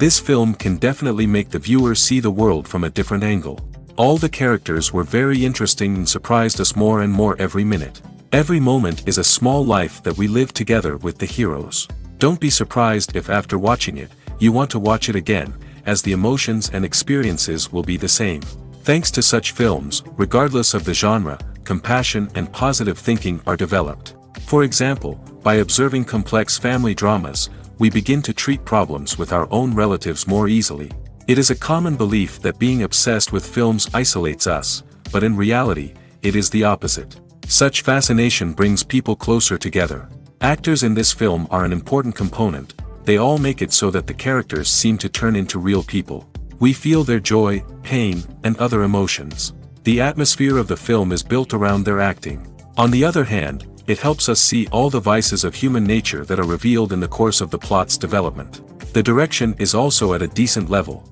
This film can definitely make the viewer see the world from a different angle. All the characters were very interesting and surprised us more and more every minute. Every moment is a small life that we live together with the heroes. Don't be surprised if after watching it, you want to watch it again, as the emotions and experiences will be the same. Thanks to such films, regardless of the genre, compassion and positive thinking are developed. For example, by observing complex family dramas, we begin to treat problems with our own relatives more easily. It is a common belief that being obsessed with films isolates us, but in reality, it is the opposite. Such fascination brings people closer together. Actors in this film are an important component. They all make it so that the characters seem to turn into real people. We feel their joy, pain, and other emotions. The atmosphere of the film is built around their acting. On the other hand, it helps us see all the vices of human nature that are revealed in the course of the plot's development. The direction is also at a decent level.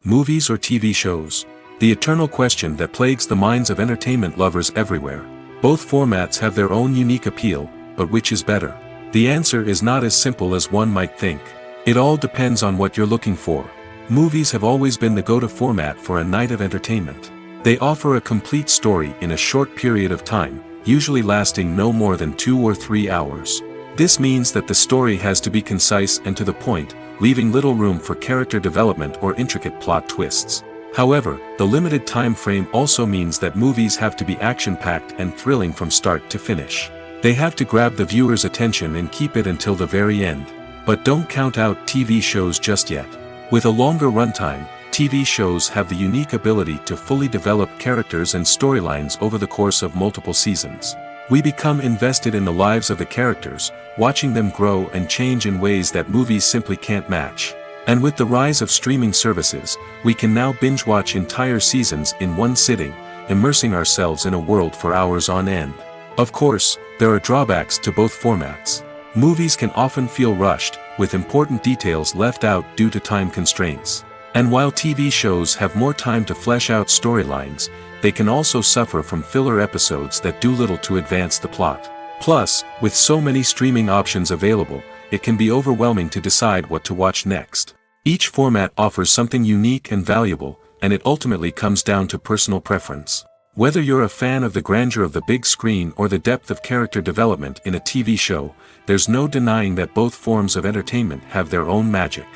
Movies or TV shows? The eternal question that plagues the minds of entertainment lovers everywhere. Both formats have their own unique appeal, but which is better? The answer is not as simple as one might think. It all depends on what you're looking for. Movies have always been the go-to format for a night of entertainment. They offer a complete story in a short period of time, usually lasting no more than 2 or 3 hours. This means that the story has to be concise and to the point, leaving little room for character development or intricate plot twists. However, the limited time frame also means that movies have to be action-packed and thrilling from start to finish. They have to grab the viewer's attention and keep it until the very end. But don't count out TV shows just yet. With a longer runtime, TV shows have the unique ability to fully develop characters and storylines over the course of multiple seasons. We become invested in the lives of the characters, watching them grow and change in ways that movies simply can't match. And with the rise of streaming services, we can now binge-watch entire seasons in one sitting, immersing ourselves in a world for hours on end. Of course, there are drawbacks to both formats. Movies can often feel rushed, with important details left out due to time constraints. And while TV shows have more time to flesh out storylines, they can also suffer from filler episodes that do little to advance the plot. Plus, with so many streaming options available, it can be overwhelming to decide what to watch next. Each format offers something unique and valuable, and it ultimately comes down to personal preference. Whether you're a fan of the grandeur of the big screen or the depth of character development in a TV show, there's no denying that both forms of entertainment have their own magic.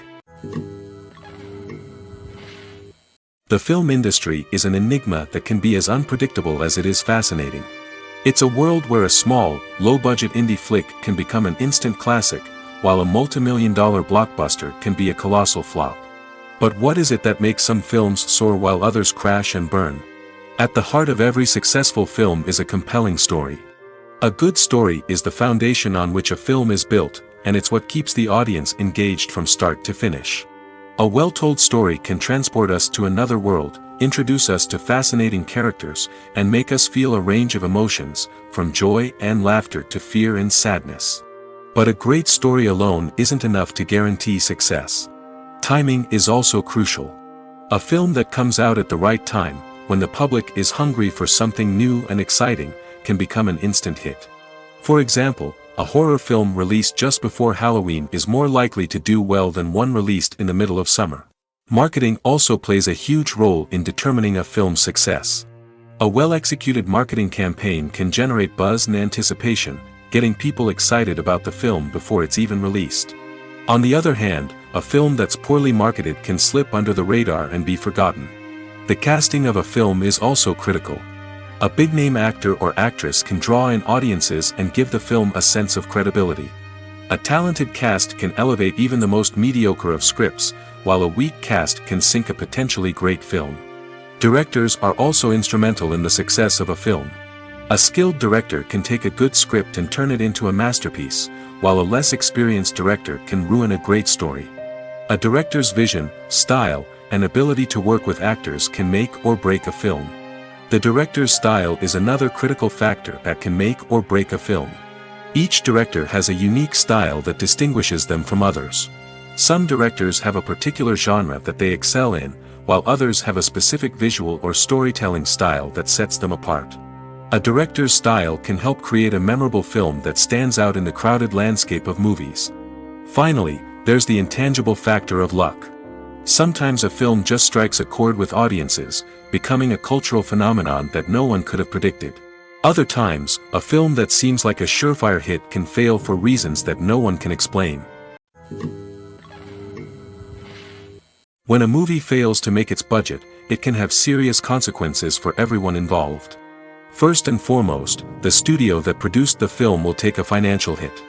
The film industry is an enigma that can be as unpredictable as it is fascinating. It's a world where a small, low-budget indie flick can become an instant classic, while a multi-million-dollar blockbuster can be a colossal flop. But what is it that makes some films soar while others crash and burn? At the heart of every successful film is a compelling story. A good story is the foundation on which a film is built, and it's what keeps the audience engaged from start to finish. A well-told story can transport us to another world, introduce us to fascinating characters, and make us feel a range of emotions, from joy and laughter to fear and sadness. But a great story alone isn't enough to guarantee success. Timing is also crucial. A film that comes out at the right time, when the public is hungry for something new and exciting, can become an instant hit. For example, a horror film released just before Halloween is more likely to do well than one released in the middle of summer. Marketing also plays a huge role in determining a film's success. A well-executed marketing campaign can generate buzz and anticipation, getting people excited about the film before it's even released. On the other hand, a film that's poorly marketed can slip under the radar and be forgotten. The casting of a film is also critical. A big-name actor or actress can draw in audiences and give the film a sense of credibility. A talented cast can elevate even the most mediocre of scripts, while a weak cast can sink a potentially great film. Directors are also instrumental in the success of a film. A skilled director can take a good script and turn it into a masterpiece, while a less experienced director can ruin a great story. A director's vision, style, and ability to work with actors can make or break a film. The director's style is another critical factor that can make or break a film. Each director has a unique style that distinguishes them from others. Some directors have a particular genre that they excel in, while others have a specific visual or storytelling style that sets them apart. A director's style can help create a memorable film that stands out in the crowded landscape of movies. Finally, there's the intangible factor of luck. Sometimes a film just strikes a chord with audiences, becoming a cultural phenomenon that no one could have predicted. Other times, a film that seems like a surefire hit can fail for reasons that no one can explain. When a movie fails to make its budget, it can have serious consequences for everyone involved. First and foremost, the studio that produced the film will take a financial hit.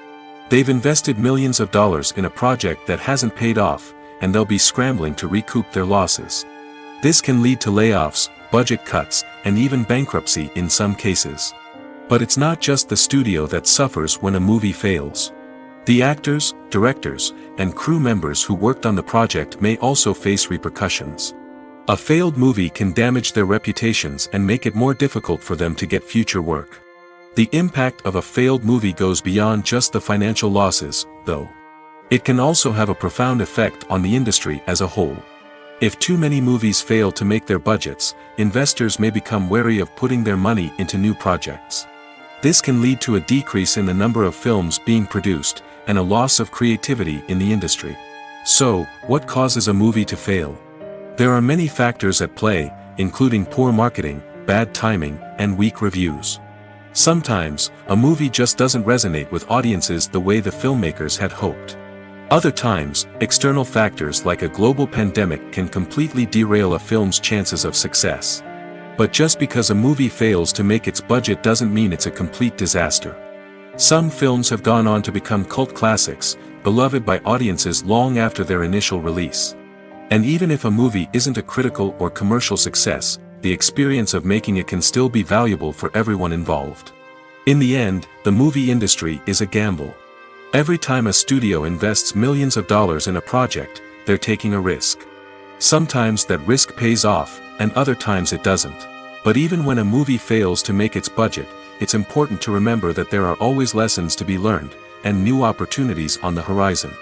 They've invested millions of dollars in a project that hasn't paid off, and they'll be scrambling to recoup their losses. This can lead to layoffs, budget cuts, and even bankruptcy in some cases. But it's not just the studio that suffers when a movie fails. The actors, directors, and crew members who worked on the project may also face repercussions. A failed movie can damage their reputations and make it more difficult for them to get future work. The impact of a failed movie goes beyond just the financial losses, though. It can also have a profound effect on the industry as a whole. If too many movies fail to make their budgets, investors may become wary of putting their money into new projects. This can lead to a decrease in the number of films being produced, and a loss of creativity in the industry. So, what causes a movie to fail? There are many factors at play, including poor marketing, bad timing, and weak reviews. Sometimes, a movie just doesn't resonate with audiences the way the filmmakers had hoped. Other times, external factors like a global pandemic can completely derail a film's chances of success. But just because a movie fails to make its budget doesn't mean it's a complete disaster. Some films have gone on to become cult classics, beloved by audiences long after their initial release. And even if a movie isn't a critical or commercial success, the experience of making it can still be valuable for everyone involved. In the end, the movie industry is a gamble. Every time a studio invests millions of dollars in a project, they're taking a risk. Sometimes that risk pays off, and other times it doesn't. But even when a movie fails to make its budget, it's important to remember that there are always lessons to be learned, and new opportunities on the horizon.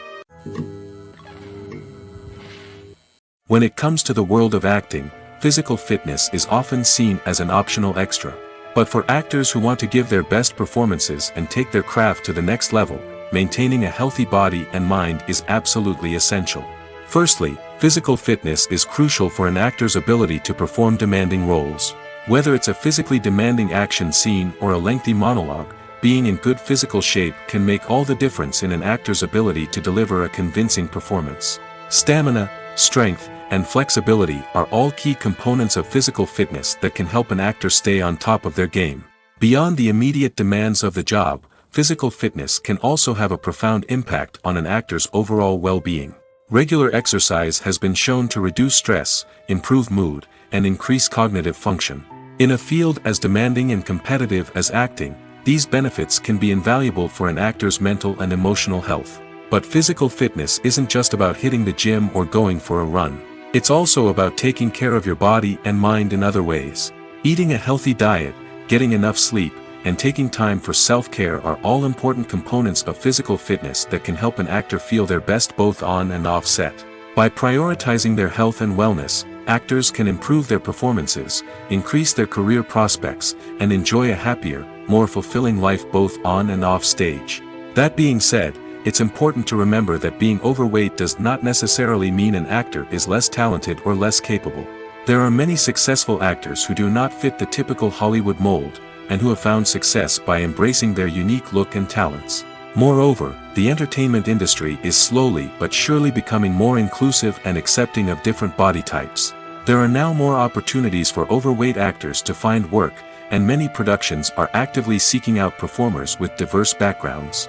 When it comes to the world of acting, physical fitness is often seen as an optional extra. But for actors who want to give their best performances and take their craft to the next level, maintaining a healthy body and mind is absolutely essential. Firstly, physical fitness is crucial for an actor's ability to perform demanding roles. Whether it's a physically demanding action scene or a lengthy monologue, being in good physical shape can make all the difference in an actor's ability to deliver a convincing performance. Stamina, strength, and flexibility are all key components of physical fitness that can help an actor stay on top of their game. Beyond the immediate demands of the job, physical fitness can also have a profound impact on an actor's overall well-being. Regular exercise has been shown to reduce stress, improve mood, and increase cognitive function. In a field as demanding and competitive as acting, these benefits can be invaluable for an actor's mental and emotional health. But physical fitness isn't just about hitting the gym or going for a run. It's also about taking care of your body and mind in other ways. Eating a healthy diet, getting enough sleep, and taking time for self-care are all important components of physical fitness that can help an actor feel their best both on and off set. By prioritizing their health and wellness, actors can improve their performances, increase their career prospects, and enjoy a happier, more fulfilling life both on and off stage. That being said, it's important to remember that being overweight does not necessarily mean an actor is less talented or less capable. There are many successful actors who do not fit the typical Hollywood mold, and who have found success by embracing their unique look and talents. Moreover, the entertainment industry is slowly but surely becoming more inclusive and accepting of different body types. There are now more opportunities for overweight actors to find work, and many productions are actively seeking out performers with diverse backgrounds.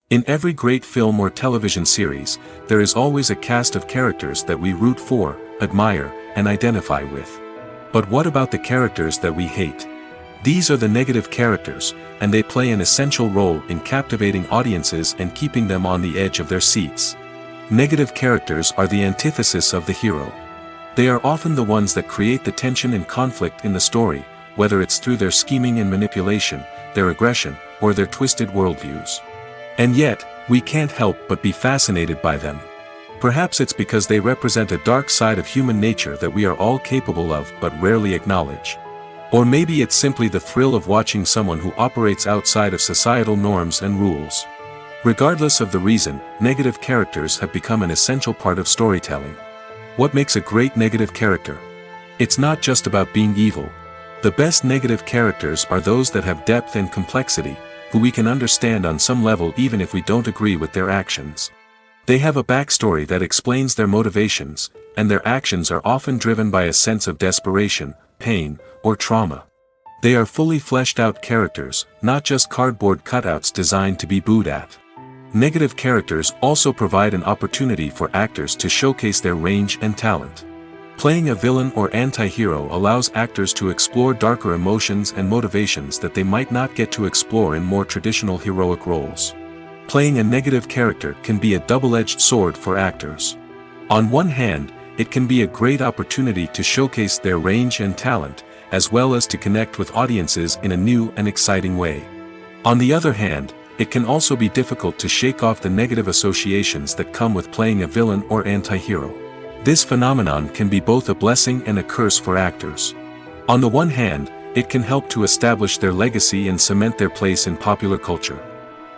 In every great film or television series, there is always a cast of characters that we root for, admire, and identify with. But what about the characters that we hate? These are the negative characters, and they play an essential role in captivating audiences and keeping them on the edge of their seats. Negative characters are the antithesis of the hero. They are often the ones that create the tension and conflict in the story, whether it's through their scheming and manipulation, their aggression, or their twisted worldviews. And yet, we can't help but be fascinated by them. Perhaps it's because they represent a dark side of human nature that we are all capable of but rarely acknowledge. Or maybe it's simply the thrill of watching someone who operates outside of societal norms and rules. Regardless of the reason, negative characters have become an essential part of storytelling. What makes a great negative character? It's not just about being evil. The best negative characters are those that have depth and complexity, who we can understand on some level even if we don't agree with their actions. They have a backstory that explains their motivations, and their actions are often driven by a sense of desperation, pain, or trauma. They are fully fleshed out characters, not just cardboard cutouts designed to be booed at. Negative characters also provide an opportunity for actors to showcase their range and talent. Playing a villain or anti-hero allows actors to explore darker emotions and motivations that they might not get to explore in more traditional heroic roles. Playing a negative character can be a double-edged sword for actors. On one hand, it can be a great opportunity to showcase their range and talent, as well as to connect with audiences in a new and exciting way. On the other hand, it can also be difficult to shake off the negative associations that come with playing a villain or anti-hero. This phenomenon can be both a blessing and a curse for actors. On the one hand, it can help to establish their legacy and cement their place in popular culture.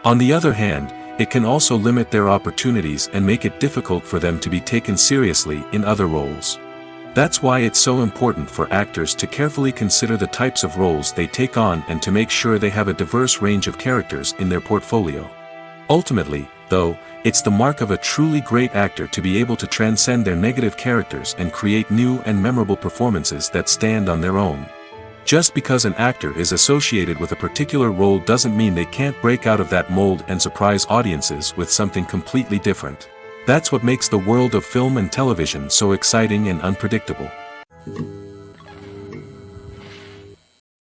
On the other hand, it can also limit their opportunities and make it difficult for them to be taken seriously in other roles. That's why it's so important for actors to carefully consider the types of roles they take on and to make sure they have a diverse range of characters in their portfolio. Ultimately, though, it's the mark of a truly great actor to be able to transcend their negative characters and create new and memorable performances that stand on their own. Just because an actor is associated with a particular role doesn't mean they can't break out of that mold and surprise audiences with something completely different. That's what makes the world of film and television so exciting and unpredictable.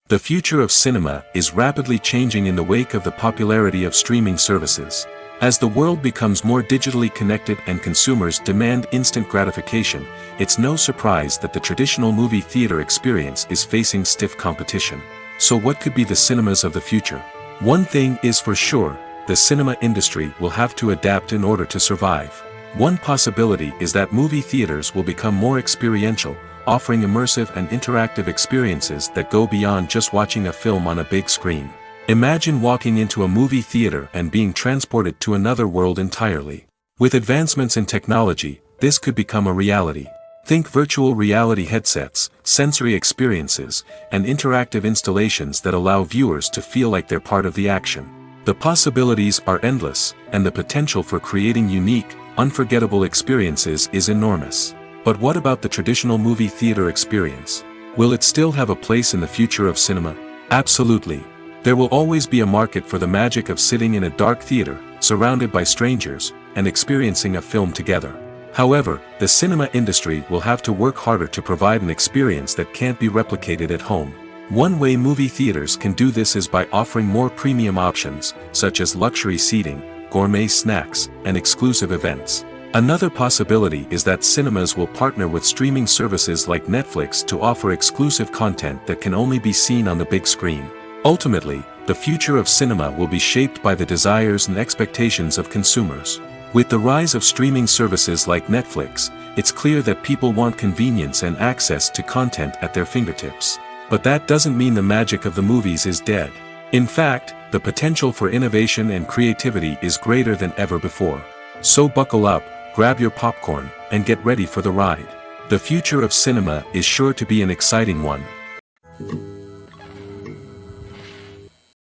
The future of cinema is rapidly changing in the wake of the popularity of streaming services. As the world becomes more digitally connected and consumers demand instant gratification, it's no surprise that the traditional movie theater experience is facing stiff competition. So what could be the cinemas of the future? One thing is for sure, the cinema industry will have to adapt in order to survive. One possibility is that movie theaters will become more experiential, offering immersive and interactive experiences that go beyond just watching a film on a big screen. Imagine walking into a movie theater and being transported to another world entirely. With advancements in technology, this could become a reality. Think virtual reality headsets, sensory experiences, and interactive installations that allow viewers to feel like they're part of the action. The possibilities are endless, and the potential for creating unique, unforgettable experiences is enormous. But what about the traditional movie theater experience? Will it still have a place in the future of cinema? Absolutely. There will always be a market for the magic of sitting in a dark theater, surrounded by strangers, and experiencing a film together. However, the cinema industry will have to work harder to provide an experience that can't be replicated at home. One way movie theaters can do this is by offering more premium options, such as luxury seating, gourmet snacks, and exclusive events. Another possibility is that cinemas will partner with streaming services like Netflix to offer exclusive content that can only be seen on the big screen. Ultimately, the future of cinema will be shaped by the desires and expectations of consumers. With the rise of streaming services like Netflix, it's clear that people want convenience and access to content at their fingertips. But that doesn't mean the magic of the movies is dead. In fact, the potential for innovation and creativity is greater than ever before. So buckle up, grab your popcorn, and get ready for the ride. The future of cinema is sure to be an exciting one.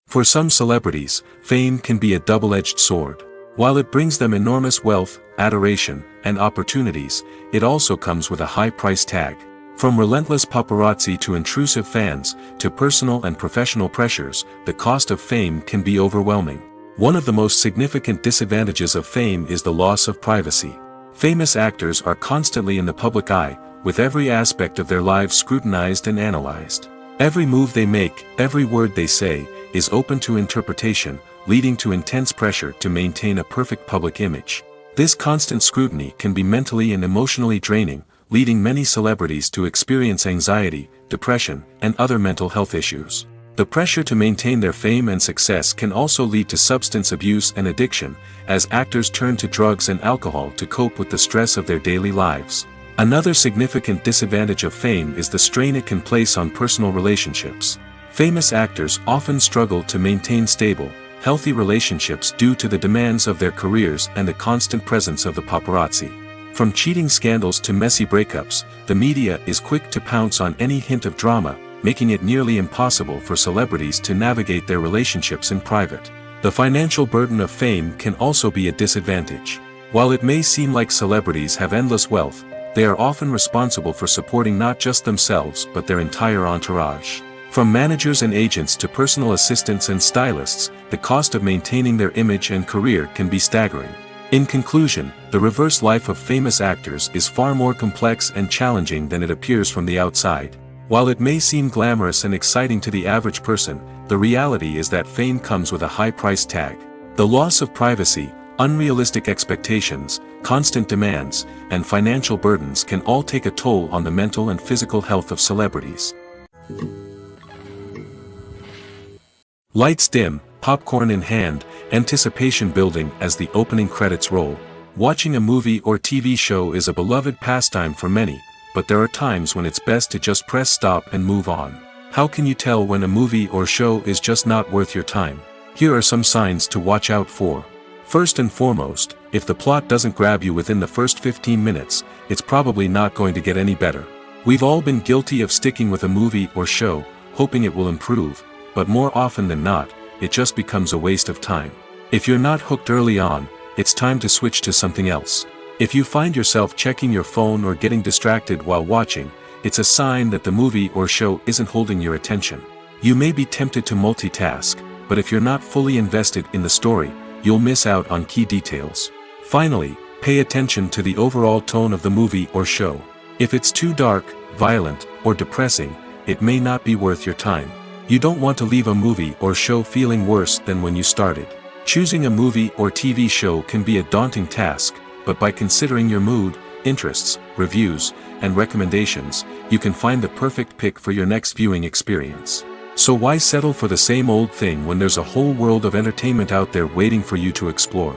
For some celebrities, fame can be a double-edged sword. While it brings them enormous wealth, adoration, and opportunities, it also comes with a high price tag. From relentless paparazzi to intrusive fans, to personal and professional pressures, the cost of fame can be overwhelming. One of the most significant disadvantages of fame is the loss of privacy. Famous actors are constantly in the public eye, with every aspect of their lives scrutinized and analyzed. Every move they make, every word they say, is open to interpretation, leading to intense pressure to maintain a perfect public image. This constant scrutiny can be mentally and emotionally draining, leading many celebrities to experience anxiety, depression, and other mental health issues. The pressure to maintain their fame and success can also lead to substance abuse and addiction, as actors turn to drugs and alcohol to cope with the stress of their daily lives. Another significant disadvantage of fame is the strain it can place on personal relationships. Famous actors often struggle to maintain stable, healthy relationships due to the demands of their careers and the constant presence of the paparazzi. From cheating scandals to messy breakups, the media is quick to pounce on any hint of drama, making it nearly impossible for celebrities to navigate their relationships in private. The financial burden of fame can also be a disadvantage. While it may seem like celebrities have endless wealth, they are often responsible for supporting not just themselves but their entire entourage. From managers and agents to personal assistants and stylists, the cost of maintaining their image and career can be staggering. In conclusion, the reverse life of famous actors is far more complex and challenging than it appears from the outside. While it may seem glamorous and exciting to the average person, the reality is that fame comes with a high price tag. The loss of privacy, unrealistic expectations, constant demands, and financial burdens can all take a toll on the mental and physical health of celebrities. Lights dim, popcorn in hand, anticipation building as the opening credits roll. Watching a movie or TV show is a beloved pastime for many, but there are times when it's best to just press stop and move on. How can you tell when a movie or show is just not worth your time? Here are some signs to watch out for. First and foremost, if the plot doesn't grab you within the first 15 minutes, it's probably not going to get any better. We've all been guilty of sticking with a movie or show, hoping it will improve, but more often than not, it just becomes a waste of time. If you're not hooked early on, it's time to switch to something else. If you find yourself checking your phone or getting distracted while watching, it's a sign that the movie or show isn't holding your attention. You may be tempted to multitask, but if you're not fully invested in the story, you'll miss out on key details. Finally, pay attention to the overall tone of the movie or show. If it's too dark, violent, or depressing, it may not be worth your time. You don't want to leave a movie or show feeling worse than when you started. Choosing a movie or TV show can be a daunting task, but by considering your mood, interests, reviews, and recommendations, you can find the perfect pick for your next viewing experience. So why settle for the same old thing when there's a whole world of entertainment out there waiting for you to explore?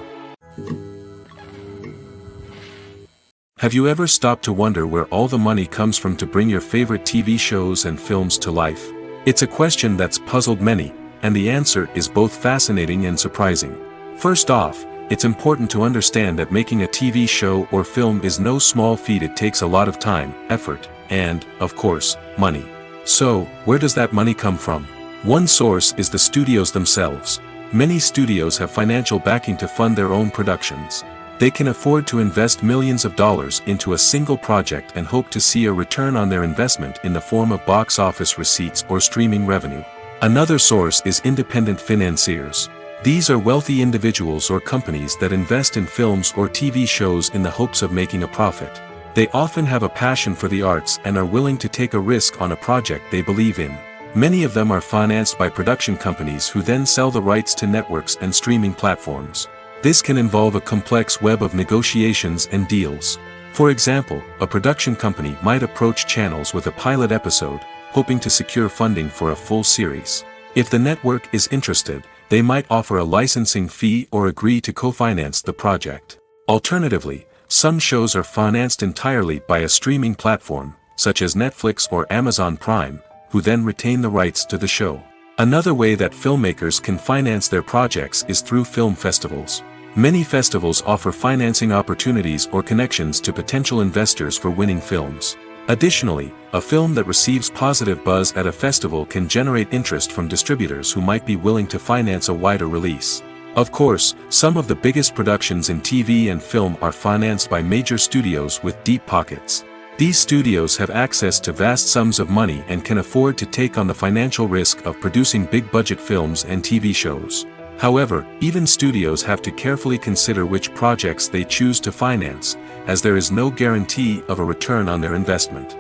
Have you ever stopped to wonder where all the money comes from to bring your favorite TV shows and films to life? It's a question that's puzzled many, and the answer is both fascinating and surprising. First off, it's important to understand that making a TV show or film is no small feat. It takes a lot of time, effort, and, of course, money. So, where does that money come from? One source is the studios themselves. Many studios have financial backing to fund their own productions. They can afford to invest millions of dollars into a single project and hope to see a return on their investment in the form of box office receipts or streaming revenue. Another source is independent financiers. These are wealthy individuals or companies that invest in films or TV shows in the hopes of making a profit. They often have a passion for the arts and are willing to take a risk on a project they believe in. Many of them are financed by production companies who then sell the rights to networks and streaming platforms. This can involve a complex web of negotiations and deals. For example, a production company might approach channels with a pilot episode, hoping to secure funding for a full series. If the network is interested, they might offer a licensing fee or agree to co-finance the project. Alternatively, some shows are financed entirely by a streaming platform, such as Netflix or Amazon Prime, who then retain the rights to the show. Another way that filmmakers can finance their projects is through film festivals. Many festivals offer financing opportunities or connections to potential investors for winning films. Additionally, a film that receives positive buzz at a festival can generate interest from distributors who might be willing to finance a wider release. Of course, some of the biggest productions in TV and film are financed by major studios with deep pockets. These studios have access to vast sums of money and can afford to take on the financial risk of producing big-budget films and TV shows. However, even studios have to carefully consider which projects they choose to finance, as there is no guarantee of a return on their investment.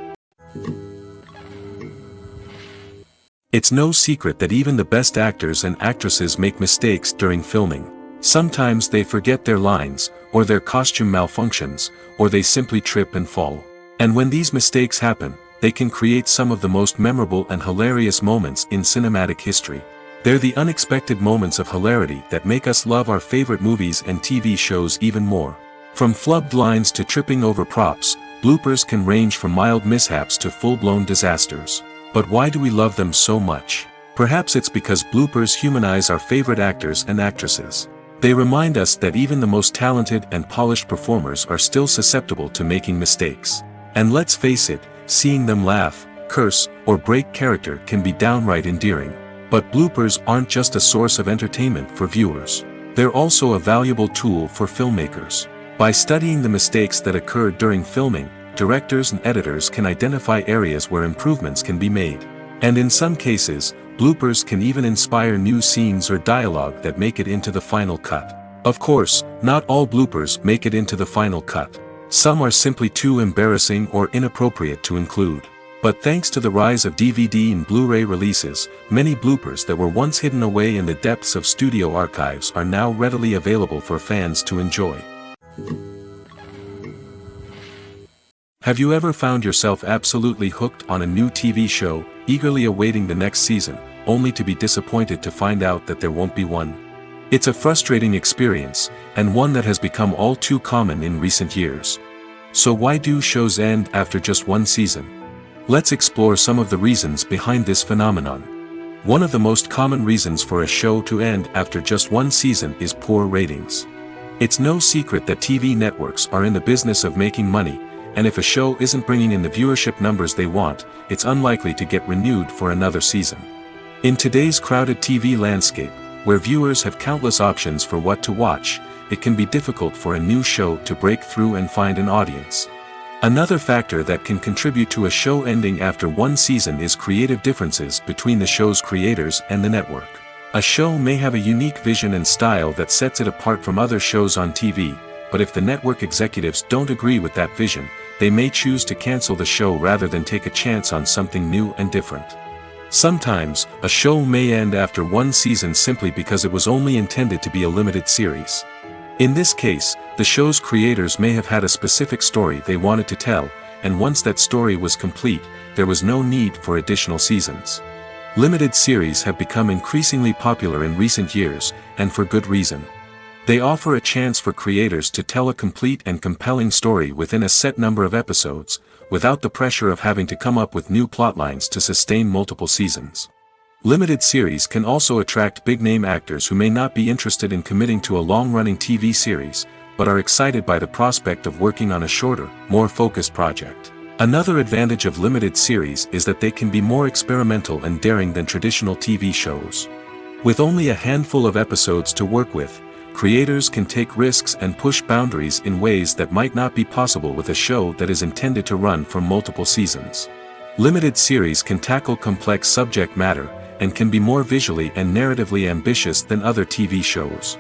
It's no secret that even the best actors and actresses make mistakes during filming. Sometimes they forget their lines, or their costume malfunctions, or they simply trip and fall. And when these mistakes happen, they can create some of the most memorable and hilarious moments in cinematic history. They're the unexpected moments of hilarity that make us love our favorite movies and TV shows even more. From flubbed lines to tripping over props, bloopers can range from mild mishaps to full-blown disasters. But why do we love them so much? Perhaps it's because bloopers humanize our favorite actors and actresses. They remind us that even the most talented and polished performers are still susceptible to making mistakes. And let's face it, seeing them laugh, curse, or break character can be downright endearing. But bloopers aren't just a source of entertainment for viewers. They're also a valuable tool for filmmakers. By studying the mistakes that occurred during filming, directors and editors can identify areas where improvements can be made. And in some cases, bloopers can even inspire new scenes or dialogue that make it into the final cut. Of course, not all bloopers make it into the final cut. Some are simply too embarrassing or inappropriate to include. But thanks to the rise of DVD and Blu-ray releases, many bloopers that were once hidden away in the depths of studio archives are now readily available for fans to enjoy. Have you ever found yourself absolutely hooked on a new TV show, eagerly awaiting the next season, only to be disappointed to find out that there won't be one? It's a frustrating experience, and one that has become all too common in recent years. So why do shows end after just one season? Let's explore some of the reasons behind this phenomenon. One of the most common reasons for a show to end after just one season is poor ratings. It's no secret that TV networks are in the business of making money, and if a show isn't bringing in the viewership numbers they want, it's unlikely to get renewed for another season. In today's crowded TV landscape, where viewers have countless options for what to watch, it can be difficult for a new show to break through and find an audience. Another factor that can contribute to a show ending after one season is creative differences between the show's creators and the network. A show may have a unique vision and style that sets it apart from other shows on TV, but if the network executives don't agree with that vision, they may choose to cancel the show rather than take a chance on something new and different. Sometimes, a show may end after one season simply because it was only intended to be a limited series. In this case, the show's creators may have had a specific story they wanted to tell, and once that story was complete, there was no need for additional seasons. Limited series have become increasingly popular in recent years, and for good reason. They offer a chance for creators to tell a complete and compelling story within a set number of episodes, without the pressure of having to come up with new plotlines to sustain multiple seasons. Limited series can also attract big-name actors who may not be interested in committing to a long-running TV series, but are excited by the prospect of working on a shorter, more focused project. Another advantage of limited series is that they can be more experimental and daring than traditional TV shows. With only a handful of episodes to work with, creators can take risks and push boundaries in ways that might not be possible with a show that is intended to run for multiple seasons. Limited series can tackle complex subject matter, and can be more visually and narratively ambitious than other TV shows.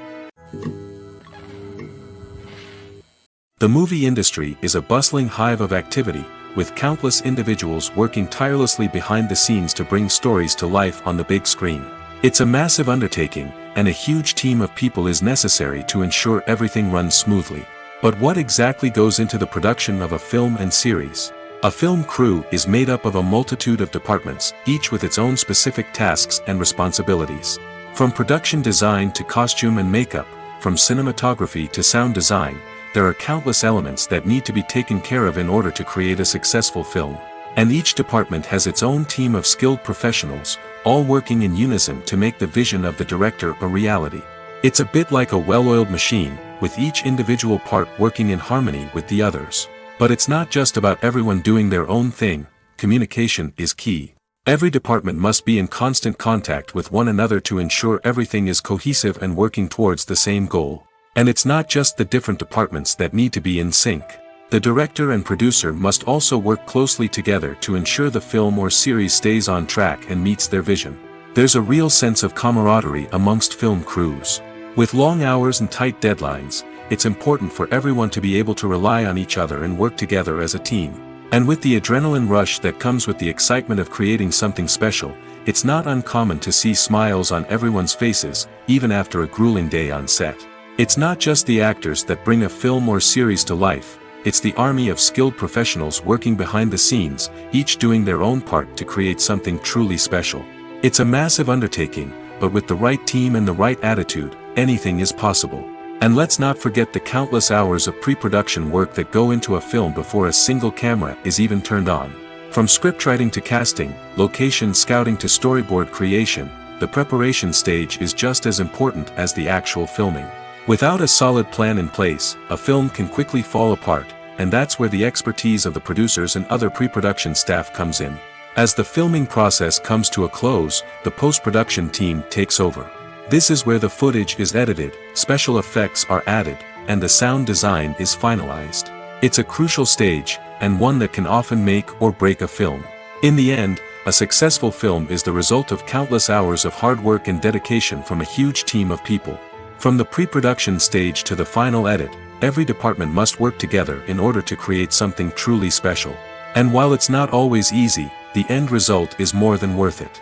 The movie industry is a bustling hive of activity, with countless individuals working tirelessly behind the scenes to bring stories to life on the big screen. It's a massive undertaking, and a huge team of people is necessary to ensure everything runs smoothly. But what exactly goes into the production of a film and series? A film crew is made up of a multitude of departments, each with its own specific tasks and responsibilities. From production design to costume and makeup, from cinematography to sound design, there are countless elements that need to be taken care of in order to create a successful film. And each department has its own team of skilled professionals, all working in unison to make the vision of the director a reality. It's a bit like a well-oiled machine, with each individual part working in harmony with the others. But it's not just about everyone doing their own thing. Communication is key. Every department must be in constant contact with one another to ensure everything is cohesive and working towards the same goal. And it's not just the different departments that need to be in sync. The director and producer must also work closely together to ensure the film or series stays on track and meets their vision. There's a real sense of camaraderie amongst film crews. With long hours and tight deadlines, it's important for everyone to be able to rely on each other and work together as a team. And with the adrenaline rush that comes with the excitement of creating something special, it's not uncommon to see smiles on everyone's faces, even after a grueling day on set. It's not just the actors that bring a film or series to life, it's the army of skilled professionals working behind the scenes, each doing their own part to create something truly special. It's a massive undertaking, but with the right team and the right attitude, anything is possible. And let's not forget the countless hours of pre-production work that go into a film before a single camera is even turned on. From scriptwriting to casting, location scouting to storyboard creation, the preparation stage is just as important as the actual filming. Without a solid plan in place, a film can quickly fall apart, and that's where the expertise of the producers and other pre-production staff comes in. As the filming process comes to a close, the post-production team takes over. This is where the footage is edited, special effects are added, and the sound design is finalized. It's a crucial stage, and one that can often make or break a film. In the end, a successful film is the result of countless hours of hard work and dedication from a huge team of people. From the pre-production stage to the final edit, every department must work together in order to create something truly special. And while it's not always easy, the end result is more than worth it.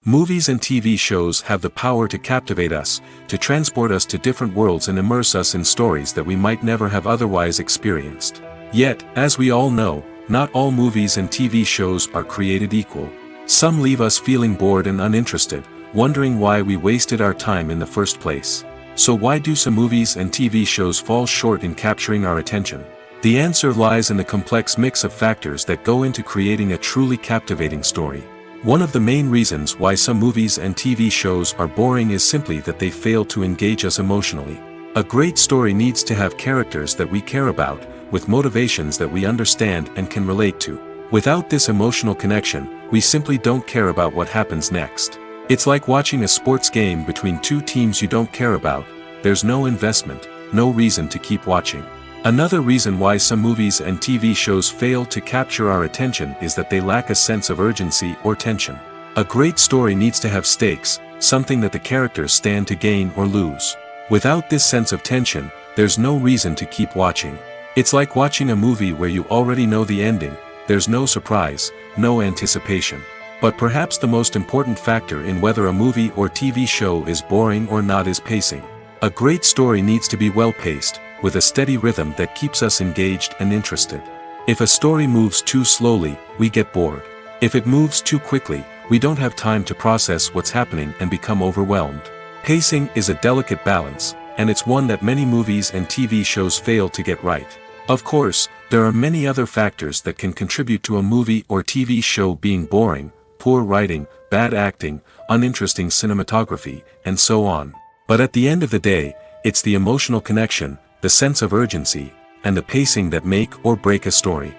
Movies and TV shows have the power to captivate us, to transport us to different worlds and immerse us in stories that we might never have otherwise experienced. Yet, as we all know, not all movies and TV shows are created equal. Some leave us feeling bored and uninterested, wondering why we wasted our time in the first place. So why do some movies and TV shows fall short in capturing our attention? The answer lies in the complex mix of factors that go into creating a truly captivating story. One of the main reasons why some movies and TV shows are boring is simply that they fail to engage us emotionally. A great story needs to have characters that we care about, with motivations that we understand and can relate to. Without this emotional connection, we simply don't care about what happens next. It's like watching a sports game between two teams you don't care about. There's no investment, no reason to keep watching. Another reason why some movies and TV shows fail to capture our attention is that they lack a sense of urgency or tension. A great story needs to have stakes, something that the characters stand to gain or lose. Without this sense of tension, there's no reason to keep watching. It's like watching a movie where you already know the ending. There's no surprise, no anticipation. But perhaps the most important factor in whether a movie or TV show is boring or not is pacing. A great story needs to be well-paced, with a steady rhythm that keeps us engaged and interested. If a story moves too slowly, we get bored. If it moves too quickly, we don't have time to process what's happening and become overwhelmed. Pacing is a delicate balance, and it's one that many movies and TV shows fail to get right. Of course, there are many other factors that can contribute to a movie or TV show being boring: poor writing, bad acting, uninteresting cinematography, and so on. But at the end of the day, it's the emotional connection, the sense of urgency, and the pacing that make or break a story.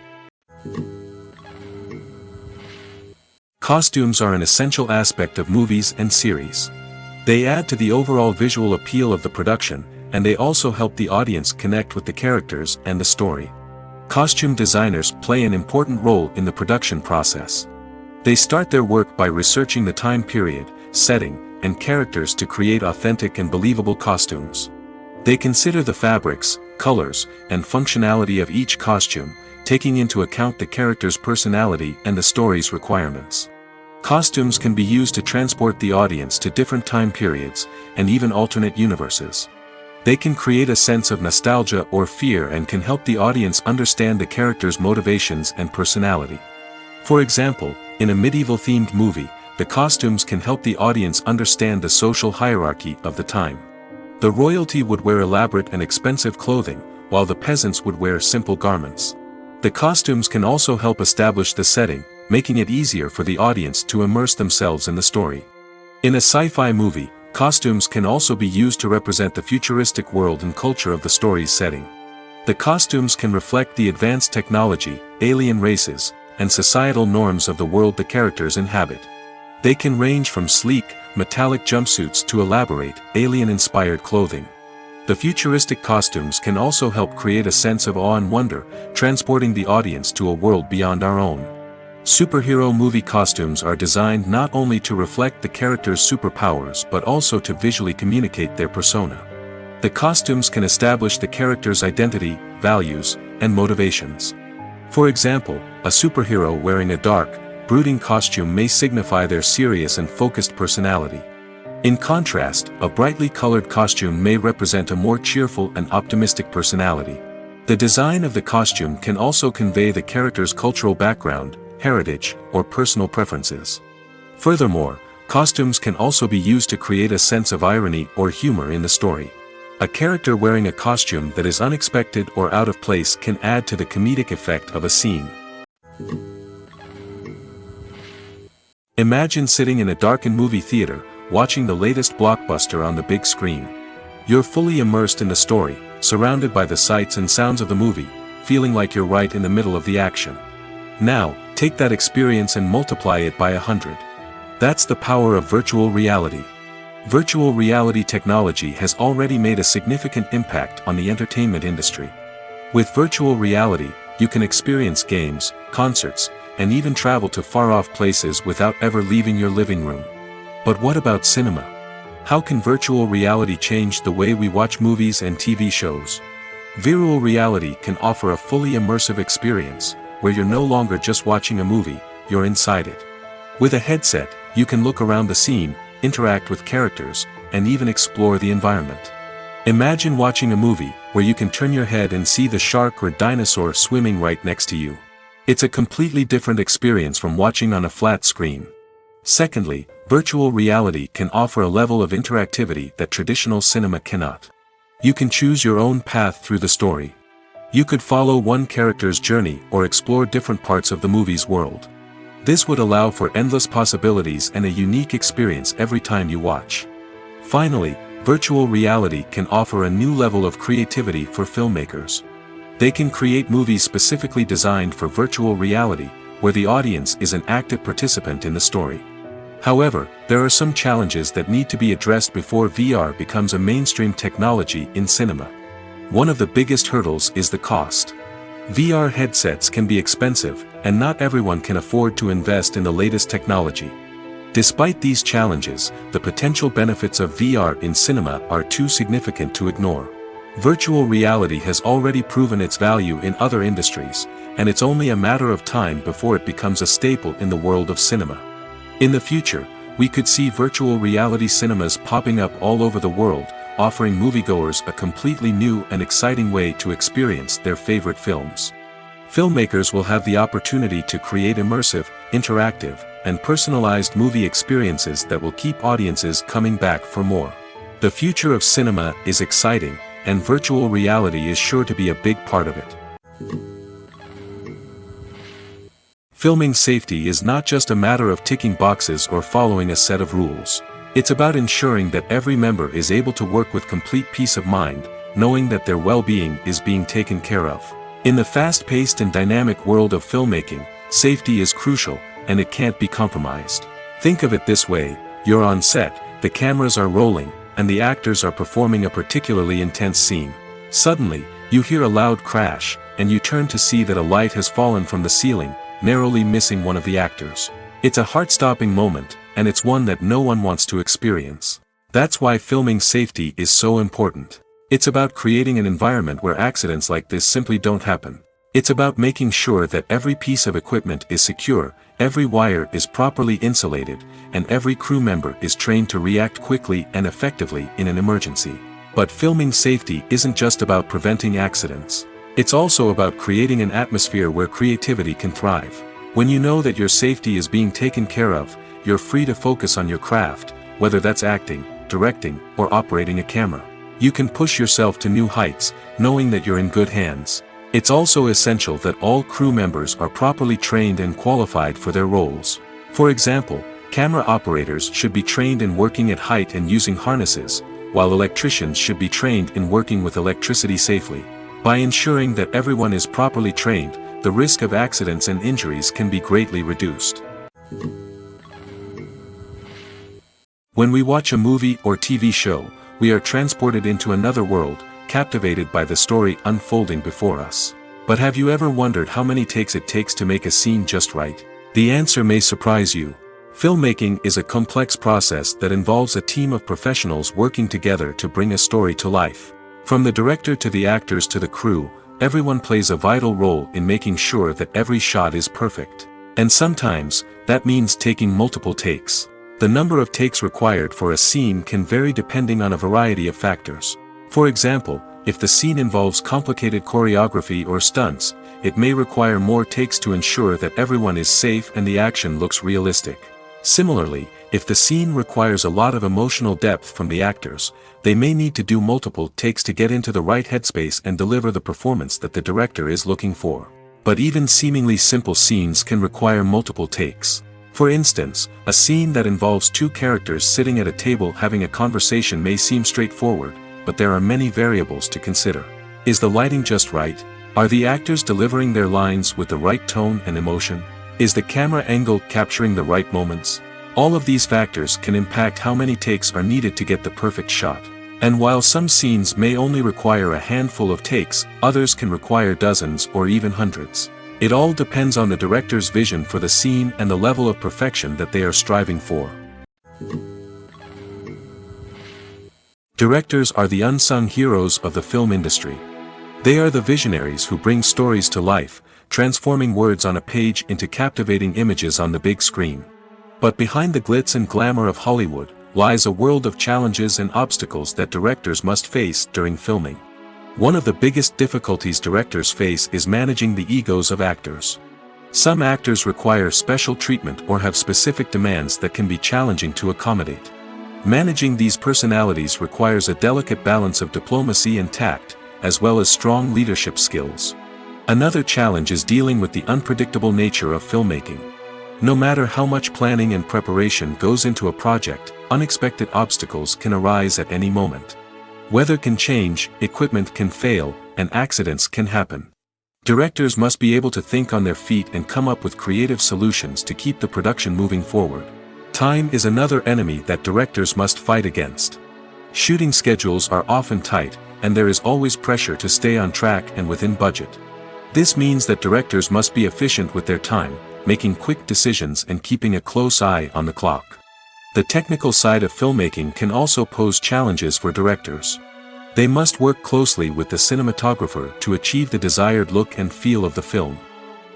Costumes are an essential aspect of movies and series. They add to the overall visual appeal of the production, and they also help the audience connect with the characters and the story. Costume designers play an important role in the production process. They start their work by researching the time period, setting, and characters to create authentic and believable costumes. They consider the fabrics, colors, and functionality of each costume, taking into account the character's personality and the story's requirements. Costumes can be used to transport the audience to different time periods, and even alternate universes. They can create a sense of nostalgia or fear and can help the audience understand the character's motivations and personality. For example, in a medieval-themed movie, the costumes can help the audience understand the social hierarchy of the time. The royalty would wear elaborate and expensive clothing, while the peasants would wear simple garments. The costumes can also help establish the setting, making it easier for the audience to immerse themselves in the story. In a sci-fi movie, costumes can also be used to represent the futuristic world and culture of the story's setting. The costumes can reflect the advanced technology, alien races, and societal norms of the world the characters inhabit. They can range from sleek, metallic jumpsuits to elaborate, alien-inspired clothing. The futuristic costumes can also help create a sense of awe and wonder, transporting the audience to a world beyond our own. Superhero movie costumes are designed not only to reflect the character's superpowers but also to visually communicate their persona. The costumes can establish the character's identity, values, and motivations. For example, a superhero wearing a dark, brooding costume may signify their serious and focused personality. In contrast, a brightly colored costume may represent a more cheerful and optimistic personality. The design of the costume can also convey the character's cultural background, heritage, or personal preferences. Furthermore, Costumes can also be used to create a sense of irony or humor in the story. A character wearing a costume that is unexpected or out of place can add to the comedic effect of a scene. Imagine sitting in a darkened movie theater, watching the latest blockbuster on the big screen. You're fully immersed in the story, surrounded by the sights and sounds of the movie, feeling like you're right in the middle of the action. Now, take that experience and multiply it by 100. That's the power of virtual reality. Virtual reality technology has already made a significant impact on the entertainment industry. With virtual reality, you can experience games, concerts, and even travel to far-off places without ever leaving your living room. But what about cinema? How can virtual reality change the way we watch movies and TV shows? Virtual reality can offer a fully immersive experience, where you're no longer just watching a movie, you're inside it. With a headset, you can look around the scene, interact with characters, and even explore the environment. Imagine watching a movie where you can turn your head and see the shark or dinosaur swimming right next to you. It's a completely different experience from watching on a flat screen. Secondly, virtual reality can offer a level of interactivity that traditional cinema cannot. You can choose your own path through the story. You could follow one character's journey or explore different parts of the movie's world. This would allow for endless possibilities and a unique experience every time you watch. Finally, virtual reality can offer a new level of creativity for filmmakers. They can create movies specifically designed for virtual reality, where the audience is an active participant in the story. However, there are some challenges that need to be addressed before VR becomes a mainstream technology in cinema. One of the biggest hurdles is the cost. VR headsets can be expensive, and not everyone can afford to invest in the latest technology. Despite these challenges, the potential benefits of VR in cinema are too significant to ignore. Virtual reality has already proven its value in other industries, and it's only a matter of time before it becomes a staple in the world of cinema. In the future, we could see virtual reality cinemas popping up all over the world, offering moviegoers a completely new and exciting way to experience their favorite films. Filmmakers will have the opportunity to create immersive, interactive, and personalized movie experiences that will keep audiences coming back for more. The future of cinema is exciting, and virtual reality is sure to be a big part of it. Filming safety is not just a matter of ticking boxes or following a set of rules. It's about ensuring that every member is able to work with complete peace of mind, knowing that their well-being is being taken care of. In the fast-paced and dynamic world of filmmaking, safety is crucial, and it can't be compromised. Think of it this way: you're on set, the cameras are rolling, and the actors are performing a particularly intense scene. Suddenly, you hear a loud crash, and you turn to see that a light has fallen from the ceiling, narrowly missing one of the actors. It's a heart-stopping moment, and it's one that no one wants to experience. That's why filming safety is so important. It's about creating an environment where accidents like this simply don't happen. It's about making sure that every piece of equipment is secure, every wire is properly insulated, and every crew member is trained to react quickly and effectively in an emergency. But filming safety isn't just about preventing accidents. It's also about creating an atmosphere where creativity can thrive. When you know that your safety is being taken care of, you're free to focus on your craft, whether that's acting, directing, or operating a camera. You can push yourself to new heights, knowing that you're in good hands. It's also essential that all crew members are properly trained and qualified for their roles. For example, camera operators should be trained in working at height and using harnesses, while electricians should be trained in working with electricity safely. By ensuring that everyone is properly trained, the risk of accidents and injuries can be greatly reduced. When we watch a movie or TV show, we are transported into another world, captivated by the story unfolding before us. But have you ever wondered how many takes it takes to make a scene just right? The answer may surprise you. Filmmaking is a complex process that involves a team of professionals working together to bring a story to life. From the director to the actors to the crew, everyone plays a vital role in making sure that every shot is perfect. And sometimes, that means taking multiple takes. The number of takes required for a scene can vary depending on a variety of factors. For example, if the scene involves complicated choreography or stunts, it may require more takes to ensure that everyone is safe and the action looks realistic. Similarly, If the scene requires a lot of emotional depth from the actors, they may need to do multiple takes to get into the right headspace and deliver the performance that the director is looking for. But even seemingly simple scenes can require multiple takes. For instance, a scene that involves two characters sitting at a table having a conversation may seem straightforward, but there are many variables to consider. Is the lighting just right? Are the actors delivering their lines with the right tone and emotion? Is the camera angle capturing the right moments? All of these factors can impact how many takes are needed to get the perfect shot. And while some scenes may only require a handful of takes, others can require dozens or even hundreds. It all depends on the director's vision for the scene and the level of perfection that they are striving for. Directors are the unsung heroes of the film industry. They are the visionaries who bring stories to life, transforming words on a page into captivating images on the big screen. But behind the glitz and glamour of Hollywood, lies a world of challenges and obstacles that directors must face during filming. One of the biggest difficulties directors face is managing the egos of actors. Some actors require special treatment or have specific demands that can be challenging to accommodate. Managing these personalities requires a delicate balance of diplomacy and tact, as well as strong leadership skills. Another challenge is dealing with the unpredictable nature of filmmaking. No matter how much planning and preparation goes into a project, unexpected obstacles can arise at any moment. Weather can change, equipment can fail, and accidents can happen. Directors must be able to think on their feet and come up with creative solutions to keep the production moving forward. Time is another enemy that directors must fight against. Shooting schedules are often tight, and there is always pressure to stay on track and within budget. This means that directors must be efficient with their time, making quick decisions and keeping a close eye on the clock. The technical side of filmmaking can also pose challenges for directors. They must work closely with the cinematographer to achieve the desired look and feel of the film.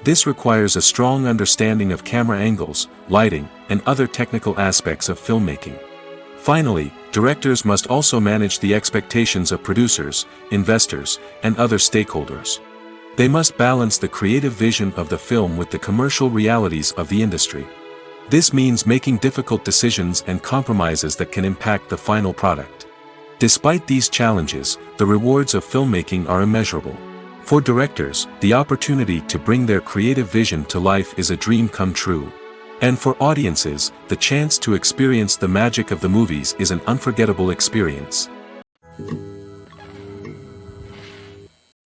This requires a strong understanding of camera angles, lighting, and other technical aspects of filmmaking. Finally, directors must also manage the expectations of producers, investors, and other stakeholders. They must balance the creative vision of the film with the commercial realities of the industry. This means making difficult decisions and compromises that can impact the final product. Despite these challenges, the rewards of filmmaking are immeasurable. For directors, the opportunity to bring their creative vision to life is a dream come true. And for audiences, the chance to experience the magic of the movies is an unforgettable experience.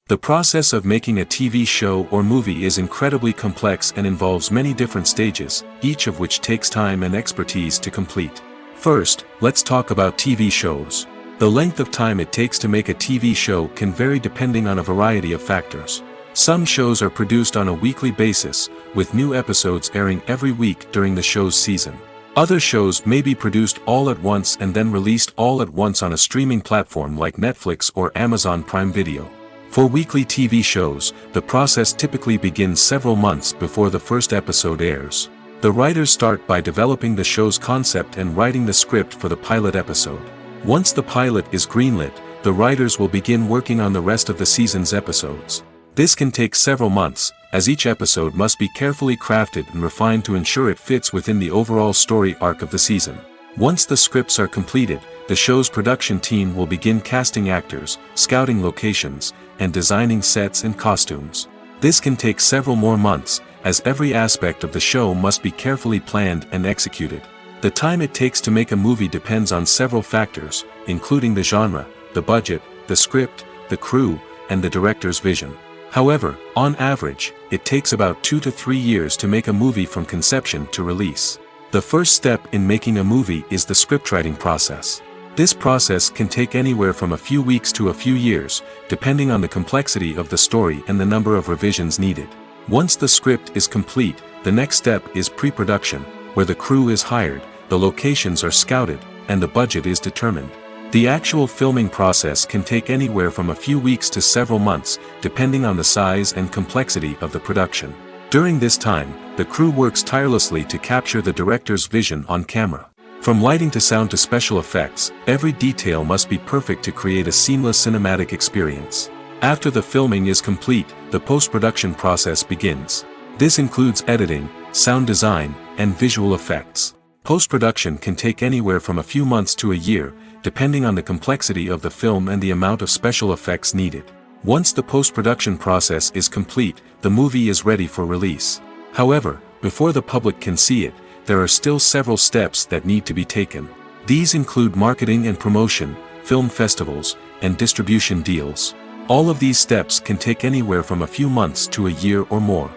The process of making a TV show or movie is incredibly complex and involves many different stages, each of which takes time and expertise to complete. First, let's talk about TV shows. The length of time it takes to make a TV show can vary depending on a variety of factors. Some shows are produced on a weekly basis, with new episodes airing every week during the show's season. Other shows may be produced all at once and then released all at once on a streaming platform like Netflix or Amazon Prime Video. For weekly TV shows, the process typically begins several months before the first episode airs. The writers start by developing the show's concept and writing the script for the pilot episode. Once the pilot is greenlit, the writers will begin working on the rest of the season's episodes. This can take several months, as each episode must be carefully crafted and refined to ensure it fits within the overall story arc of the season. Once the scripts are completed, the show's production team will begin casting actors, scouting locations, and designing sets and costumes. This can take several more months, as every aspect of the show must be carefully planned and executed. The time it takes to make a movie depends on several factors, including the genre, the budget, the script, the crew, and the director's vision. However, on average, it takes about 2 to 3 years to make a movie from conception to release. The first step in making a movie is the scriptwriting process. This process can take anywhere from a few weeks to a few years, depending on the complexity of the story and the number of revisions needed. Once the script is complete, the next step is pre-production, where the crew is hired, the locations are scouted, and the budget is determined. The actual filming process can take anywhere from a few weeks to several months, depending on the size and complexity of the production. During this time, the crew works tirelessly to capture the director's vision on camera. From lighting to sound to special effects, every detail must be perfect to create a seamless cinematic experience. After the filming is complete, the post-production process begins. This includes editing, sound design, and visual effects. Post-production can take anywhere from a few months to a year, depending on the complexity of the film and the amount of special effects needed. Once the post-production process is complete, the movie is ready for release. However, before the public can see it, there are still several steps that need to be taken. These include marketing and promotion, film festivals, and distribution deals. All of these steps can take anywhere from a few months to a year or more.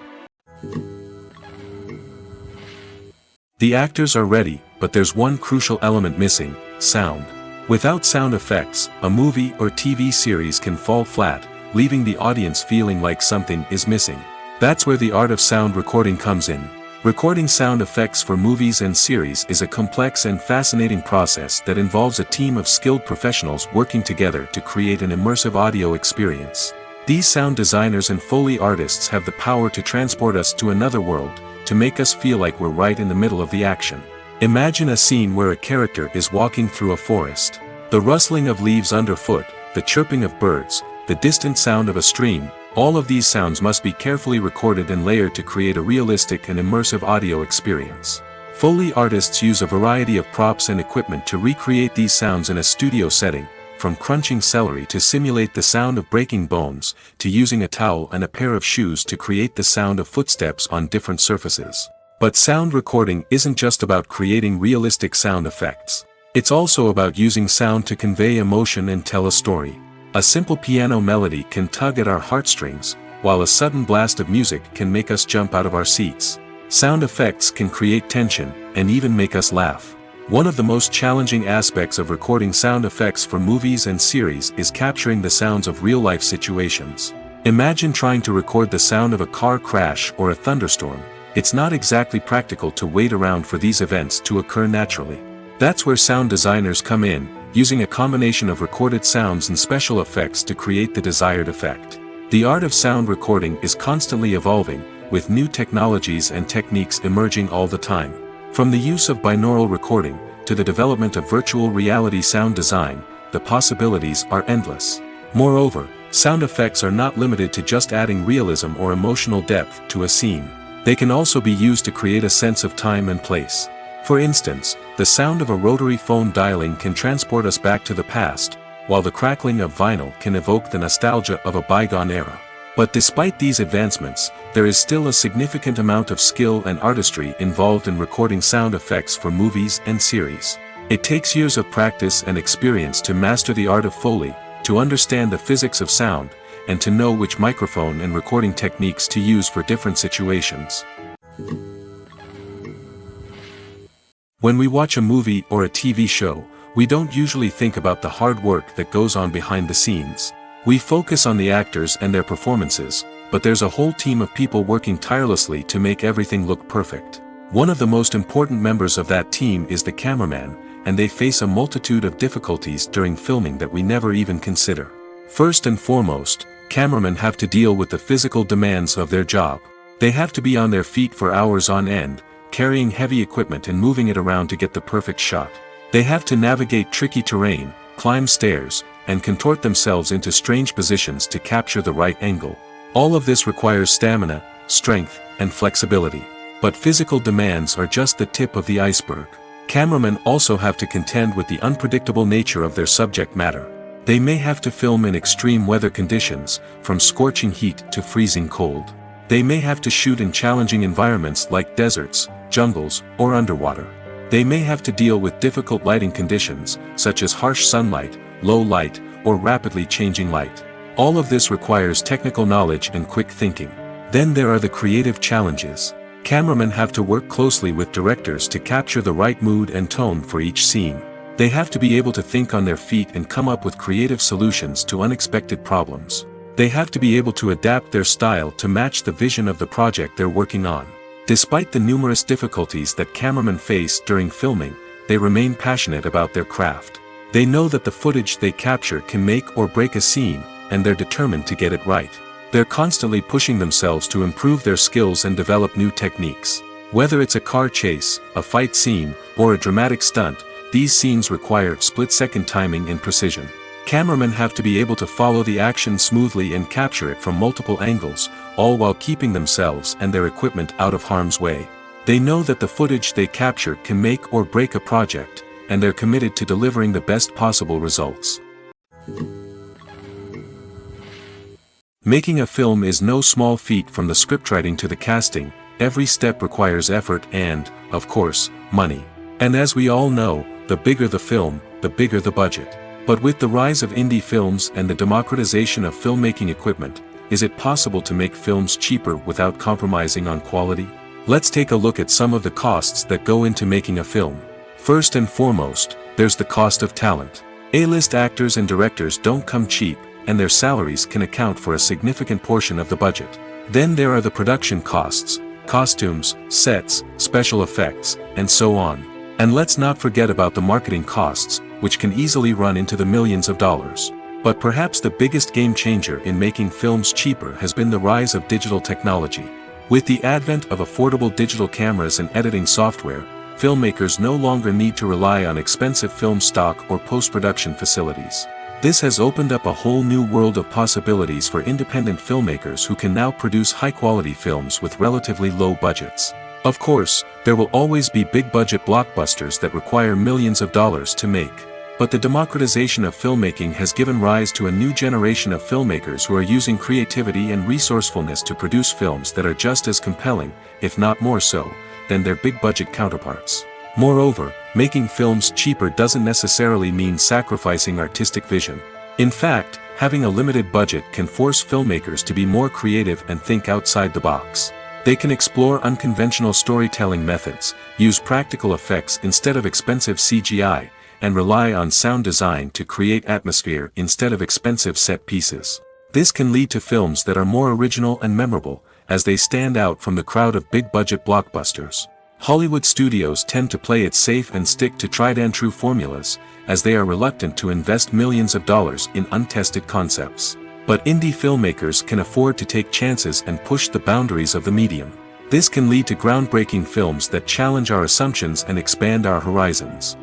The actors are ready, but there's one crucial element missing: sound. Without sound effects, a movie or TV series can fall flat, leaving the audience feeling like something is missing. That's where the art of sound recording comes in. Recording sound effects for movies and series is a complex and fascinating process that involves a team of skilled professionals working together to create an immersive audio experience. These sound designers and Foley artists have the power to transport us to another world, to make us feel like we're right in the middle of the action. Imagine a scene where a character is walking through a forest. The rustling of leaves underfoot, the chirping of birds, the distant sound of a stream, all of these sounds must be carefully recorded and layered to create a realistic and immersive audio experience. Foley artists use a variety of props and equipment to recreate these sounds in a studio setting, from crunching celery to simulate the sound of breaking bones, to using a towel and a pair of shoes to create the sound of footsteps on different surfaces. But sound recording isn't just about creating realistic sound effects. It's also about using sound to convey emotion and tell a story. A simple piano melody can tug at our heartstrings, while a sudden blast of music can make us jump out of our seats. Sound effects can create tension, and even make us laugh. One of the most challenging aspects of recording sound effects for movies and series is capturing the sounds of real-life situations. Imagine trying to record the sound of a car crash or a thunderstorm. It's not exactly practical to wait around for these events to occur naturally. That's where sound designers come in, using a combination of recorded sounds and special effects to create the desired effect. The art of sound recording is constantly evolving, with new technologies and techniques emerging all the time. From the use of binaural recording, to the development of virtual reality sound design, the possibilities are endless. Moreover, sound effects are not limited to just adding realism or emotional depth to a scene. They can also be used to create a sense of time and place. For instance, the sound of a rotary phone dialing can transport us back to the past, while the crackling of vinyl can evoke the nostalgia of a bygone era. But despite these advancements, there is still a significant amount of skill and artistry involved in recording sound effects for movies and series. It takes years of practice and experience to master the art of Foley, to understand the physics of sound, and to know which microphone and recording techniques to use for different situations. When we watch a movie or a TV show, we don't usually think about the hard work that goes on behind the scenes. We focus on the actors and their performances, but there's a whole team of people working tirelessly to make everything look perfect. One of the most important members of that team is the cameraman, and they face a multitude of difficulties during filming that we never even consider. First and foremost, cameramen have to deal with the physical demands of their job. They have to be on their feet for hours on end, carrying heavy equipment and moving it around to get the perfect shot. They have to navigate tricky terrain, climb stairs, and contort themselves into strange positions to capture the right angle. All of this requires stamina, strength, and flexibility. But physical demands are just the tip of the iceberg. Cameramen also have to contend with the unpredictable nature of their subject matter. They may have to film in extreme weather conditions, from scorching heat to freezing cold. They may have to shoot in challenging environments like deserts, jungles, or underwater. They may have to deal with difficult lighting conditions, such as harsh sunlight, low light, or rapidly changing light. All of this requires technical knowledge and quick thinking. Then there are the creative challenges. Cameramen have to work closely with directors to capture the right mood and tone for each scene. They have to be able to think on their feet and come up with creative solutions to unexpected problems. They have to be able to adapt their style to match the vision of the project they're working on. Despite the numerous difficulties that cameramen face during filming, they remain passionate about their craft. They know that the footage they capture can make or break a scene, and they're determined to get it right. They're constantly pushing themselves to improve their skills and develop new techniques. Whether it's a car chase, a fight scene, or a dramatic stunt, these scenes require split-second timing and precision. Cameramen have to be able to follow the action smoothly and capture it from multiple angles, all while keeping themselves and their equipment out of harm's way. They know that the footage they capture can make or break a project, and they're committed to delivering the best possible results. Making a film is no small feat. From the scriptwriting to the casting, every step requires effort and, of course, money. And as we all know, the bigger the film, the bigger the budget. But with the rise of indie films and the democratization of filmmaking equipment, is it possible to make films cheaper without compromising on quality? Let's take a look at some of the costs that go into making a film. First and foremost, there's the cost of talent. A-list actors and directors don't come cheap, and their salaries can account for a significant portion of the budget. Then there are the production costs, costumes, sets, special effects, and so on. And let's not forget about the marketing costs, which can easily run into the millions of dollars. But perhaps the biggest game changer in making films cheaper has been the rise of digital technology. With the advent of affordable digital cameras and editing software, filmmakers no longer need to rely on expensive film stock or post-production facilities. This has opened up a whole new world of possibilities for independent filmmakers who can now produce high-quality films with relatively low budgets. Of course, there will always be big-budget blockbusters that require millions of dollars to make. But the democratization of filmmaking has given rise to a new generation of filmmakers who are using creativity and resourcefulness to produce films that are just as compelling, if not more so, than their big-budget counterparts. Moreover, making films cheaper doesn't necessarily mean sacrificing artistic vision. In fact, having a limited budget can force filmmakers to be more creative and think outside the box. They can explore unconventional storytelling methods, use practical effects instead of expensive CGI, and rely on sound design to create atmosphere instead of expensive set pieces. This can lead to films that are more original and memorable, as they stand out from the crowd of big-budget blockbusters. Hollywood studios tend to play it safe and stick to tried-and-true formulas, as they are reluctant to invest millions of dollars in untested concepts. But indie filmmakers can afford to take chances and push the boundaries of the medium. This can lead to groundbreaking films that challenge our assumptions and expand our horizons.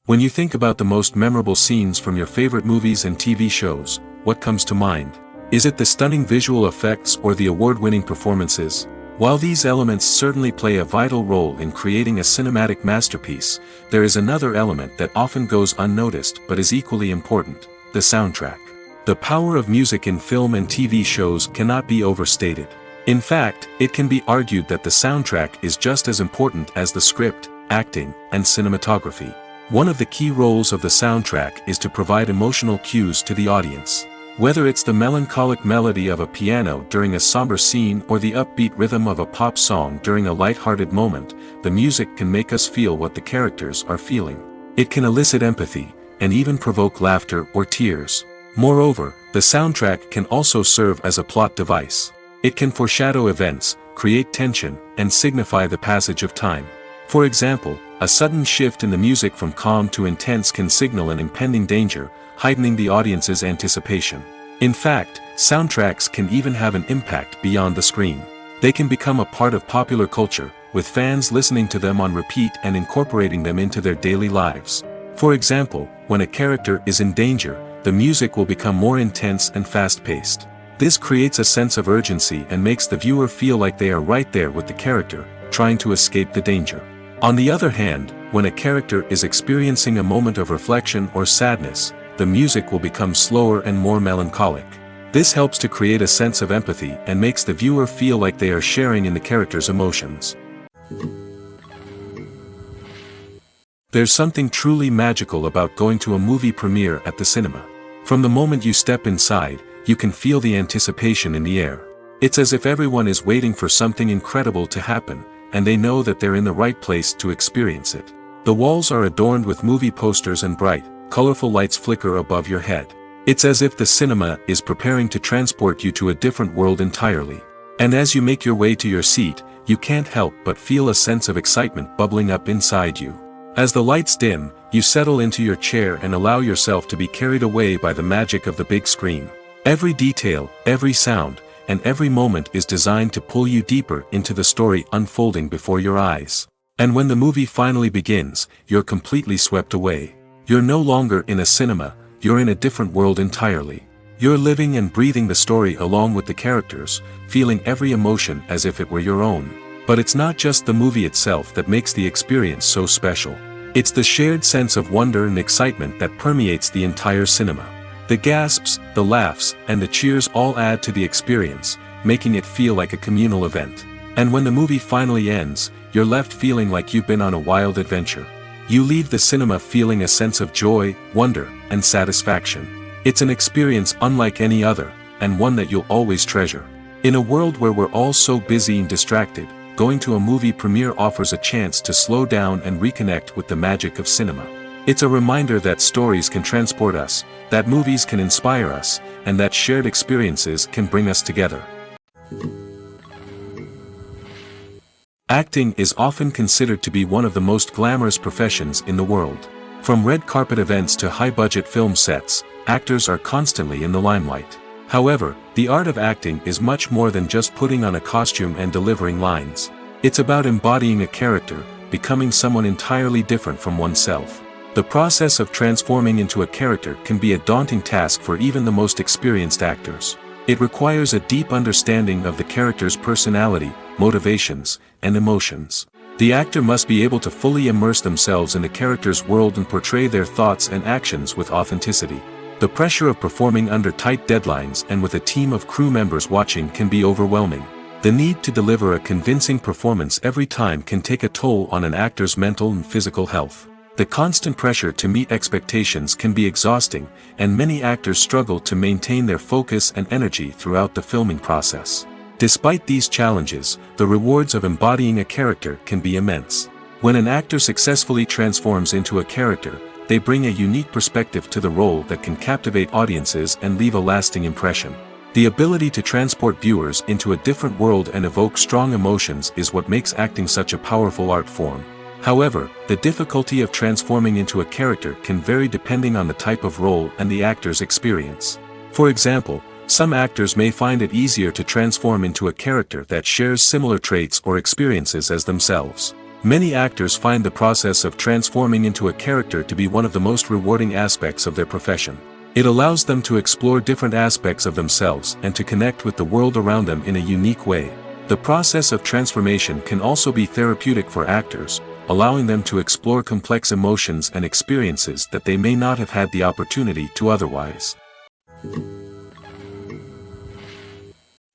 When you think about the most memorable scenes from your favorite movies and TV shows, what comes to mind? Is it the stunning visual effects or the award-winning performances? While these elements certainly play a vital role in creating a cinematic masterpiece, there is another element that often goes unnoticed but is equally important: the soundtrack. The power of music in film and TV shows cannot be overstated. In fact, it can be argued that the soundtrack is just as important as the script, acting, and cinematography. One of the key roles of the soundtrack is to provide emotional cues to the audience. Whether it's the melancholic melody of a piano during a somber scene or the upbeat rhythm of a pop song during a light-hearted moment, the music can make us feel what the characters are feeling. It can elicit empathy, and even provoke laughter or tears. Moreover, the soundtrack can also serve as a plot device. It can foreshadow events, create tension, and signify the passage of time. For example, a sudden shift in the music from calm to intense can signal an impending danger, heightening the audience's anticipation. In fact, soundtracks can even have an impact beyond the screen. They can become a part of popular culture, with fans listening to them on repeat and incorporating them into their daily lives. For example, when a character is in danger, the music will become more intense and fast-paced. This creates a sense of urgency and makes the viewer feel like they are right there with the character, trying to escape the danger. On the other hand, when a character is experiencing a moment of reflection or sadness, the music will become slower and more melancholic. This helps to create a sense of empathy and makes the viewer feel like they are sharing in the character's emotions. There's something truly magical about going to a movie premiere at the cinema. From the moment you step inside, you can feel the anticipation in the air. It's as if everyone is waiting for something incredible to happen, and they know that they're in the right place to experience it. The walls are adorned with movie posters and bright, colorful lights flicker above your head. It's as if the cinema is preparing to transport you to a different world entirely. And as you make your way to your seat, you can't help but feel a sense of excitement bubbling up inside you. As the lights dim, you settle into your chair and allow yourself to be carried away by the magic of the big screen. Every detail, every sound, and every moment is designed to pull you deeper into the story unfolding before your eyes. And when the movie finally begins, you're completely swept away. You're no longer in a cinema, you're in a different world entirely. You're living and breathing the story along with the characters, feeling every emotion as if it were your own. But it's not just the movie itself that makes the experience so special. It's the shared sense of wonder and excitement that permeates the entire cinema. The gasps, the laughs, and the cheers all add to the experience, making it feel like a communal event. And when the movie finally ends, you're left feeling like you've been on a wild adventure. You leave the cinema feeling a sense of joy, wonder, and satisfaction. It's an experience unlike any other, and one that you'll always treasure. In a world where we're all so busy and distracted, going to a movie premiere offers a chance to slow down and reconnect with the magic of cinema. It's a reminder that stories can transport us, that movies can inspire us, and that shared experiences can bring us together. Acting is often considered to be one of the most glamorous professions in the world. From red carpet events to high-budget film sets, actors are constantly in the limelight. However, the art of acting is much more than just putting on a costume and delivering lines. It's about embodying a character, becoming someone entirely different from oneself. The process of transforming into a character can be a daunting task for even the most experienced actors. It requires a deep understanding of the character's personality, motivations, and emotions. The actor must be able to fully immerse themselves in the character's world and portray their thoughts and actions with authenticity. The pressure of performing under tight deadlines and with a team of crew members watching can be overwhelming. The need to deliver a convincing performance every time can take a toll on an actor's mental and physical health. The constant pressure to meet expectations can be exhausting, and many actors struggle to maintain their focus and energy throughout the filming process. Despite these challenges, the rewards of embodying a character can be immense. When an actor successfully transforms into a character, they bring a unique perspective to the role that can captivate audiences and leave a lasting impression. The ability to transport viewers into a different world and evoke strong emotions is what makes acting such a powerful art form. However, the difficulty of transforming into a character can vary depending on the type of role and the actor's experience. For example, some actors may find it easier to transform into a character that shares similar traits or experiences as themselves. Many actors find the process of transforming into a character to be one of the most rewarding aspects of their profession. It allows them to explore different aspects of themselves and to connect with the world around them in a unique way. The process of transformation can also be therapeutic for actors, allowing them to explore complex emotions and experiences that they may not have had the opportunity to otherwise.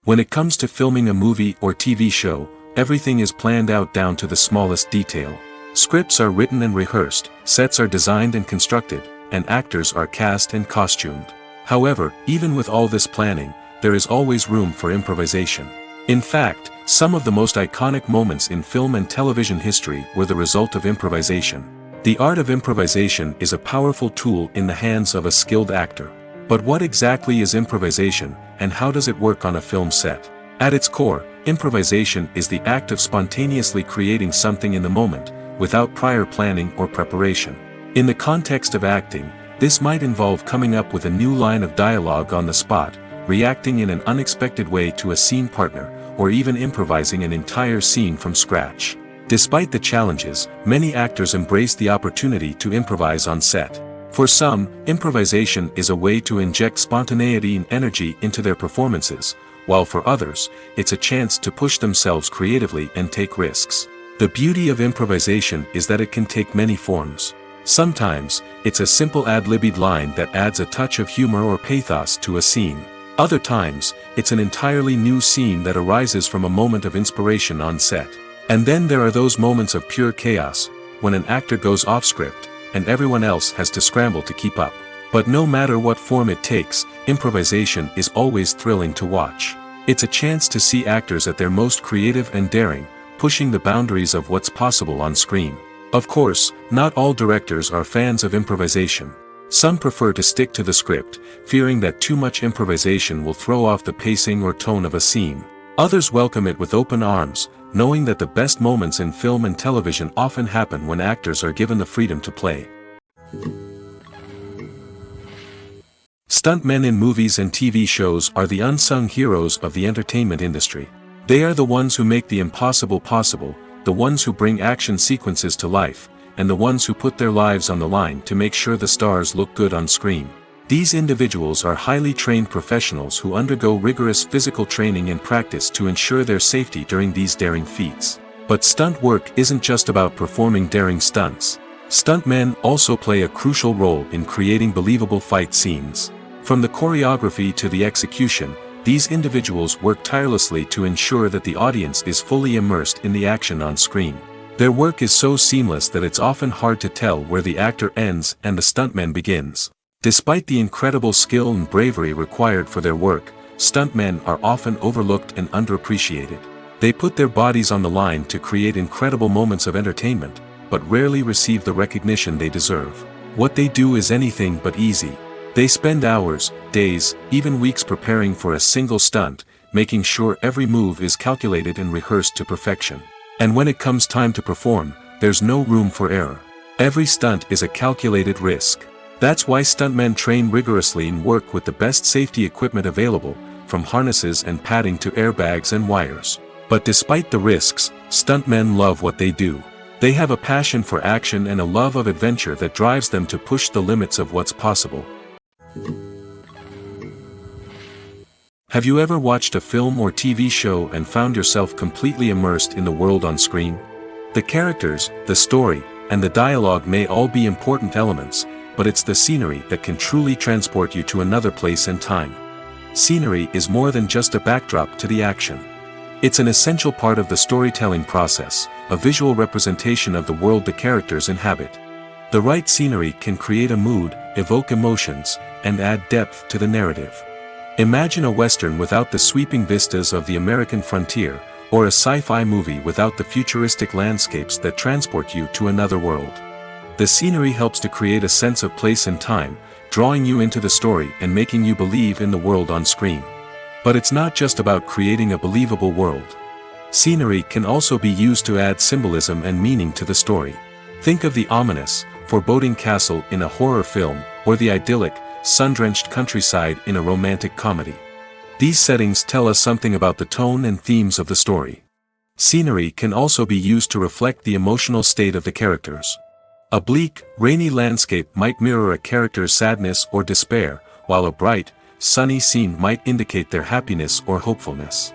When it comes to filming a movie or TV show, everything is planned out down to the smallest detail. Scripts are written and rehearsed, sets are designed and constructed, and actors are cast and costumed. However, even with all this planning, there is always room for improvisation. In fact, some of the most iconic moments in film and television history were the result of improvisation. The art of improvisation is a powerful tool in the hands of a skilled actor. But what exactly is improvisation, and how does it work on a film set? At its core, improvisation is the act of spontaneously creating something in the moment, without prior planning or preparation. In the context of acting, this might involve coming up with a new line of dialogue on the spot, reacting in an unexpected way to a scene partner, or even improvising an entire scene from scratch. Despite the challenges, many actors embrace the opportunity to improvise on set. For some, improvisation is a way to inject spontaneity and energy into their performances, while for others, it's a chance to push themselves creatively and take risks. The beauty of improvisation is that it can take many forms. Sometimes, it's a simple ad-libbed line that adds a touch of humor or pathos to a scene. Other times, it's an entirely new scene that arises from a moment of inspiration on set. And then there are those moments of pure chaos, when an actor goes off script, and everyone else has to scramble to keep up. But no matter what form it takes, improvisation is always thrilling to watch. It's a chance to see actors at their most creative and daring, pushing the boundaries of what's possible on screen. Of course, not all directors are fans of improvisation. Some prefer to stick to the script, fearing that too much improvisation will throw off the pacing or tone of a scene. Others welcome it with open arms, knowing that the best moments in film and television often happen when actors are given the freedom to play. Stuntmen in movies and TV shows are the unsung heroes of the entertainment industry. They are the ones who make the impossible possible, the ones who bring action sequences to life, and the ones who put their lives on the line to make sure the stars look good on screen. These individuals are highly trained professionals who undergo rigorous physical training and practice to ensure their safety during these daring feats. But stunt work isn't just about performing daring stunts. Stuntmen also play a crucial role in creating believable fight scenes. From the choreography to the execution, these individuals work tirelessly to ensure that the audience is fully immersed in the action on screen. Their work is so seamless that it's often hard to tell where the actor ends and the stuntman begins. Despite the incredible skill and bravery required for their work, stuntmen are often overlooked and underappreciated. They put their bodies on the line to create incredible moments of entertainment, but rarely receive the recognition they deserve. What they do is anything but easy. They spend hours, days, even weeks preparing for a single stunt, making sure every move is calculated and rehearsed to perfection. And when it comes time to perform, there's no room for error. Every stunt is a calculated risk. That's why stuntmen train rigorously and work with the best safety equipment available, from harnesses and padding to airbags and wires. But despite the risks, stuntmen love what they do. They have a passion for action and a love of adventure that drives them to push the limits of what's possible. Have you ever watched a film or TV show and found yourself completely immersed in the world on screen? The characters, the story, and the dialogue may all be important elements, but it's the scenery that can truly transport you to another place and time. Scenery is more than just a backdrop to the action. It's an essential part of the storytelling process, a visual representation of the world the characters inhabit. The right scenery can create a mood, evoke emotions, and add depth to the narrative. Imagine a Western without the sweeping vistas of the American frontier, or a sci-fi movie without the futuristic landscapes that transport you to another world. The scenery helps to create a sense of place and time, drawing you into the story and making you believe in the world on screen. But it's not just about creating a believable world. Scenery can also be used to add symbolism and meaning to the story. Think of the ominous, foreboding castle in a horror film, or the idyllic, sun-drenched countryside in a romantic comedy. These settings tell us something about the tone and themes of the story. Scenery can also be used to reflect the emotional state of the characters. A bleak, rainy landscape might mirror a character's sadness or despair, while a bright, sunny scene might indicate their happiness or hopefulness.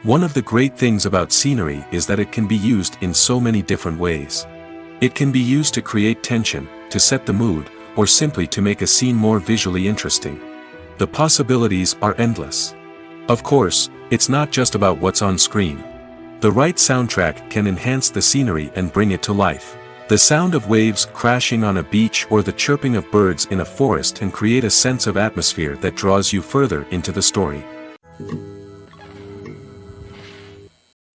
One of the great things about scenery is that it can be used in so many different ways. It can be used to create tension, to set the mood, or simply to make a scene more visually interesting. The possibilities are endless. Of course, it's not just about what's on screen. The right soundtrack can enhance the scenery and bring it to life. The sound of waves crashing on a beach or the chirping of birds in a forest can create a sense of atmosphere that draws you further into the story.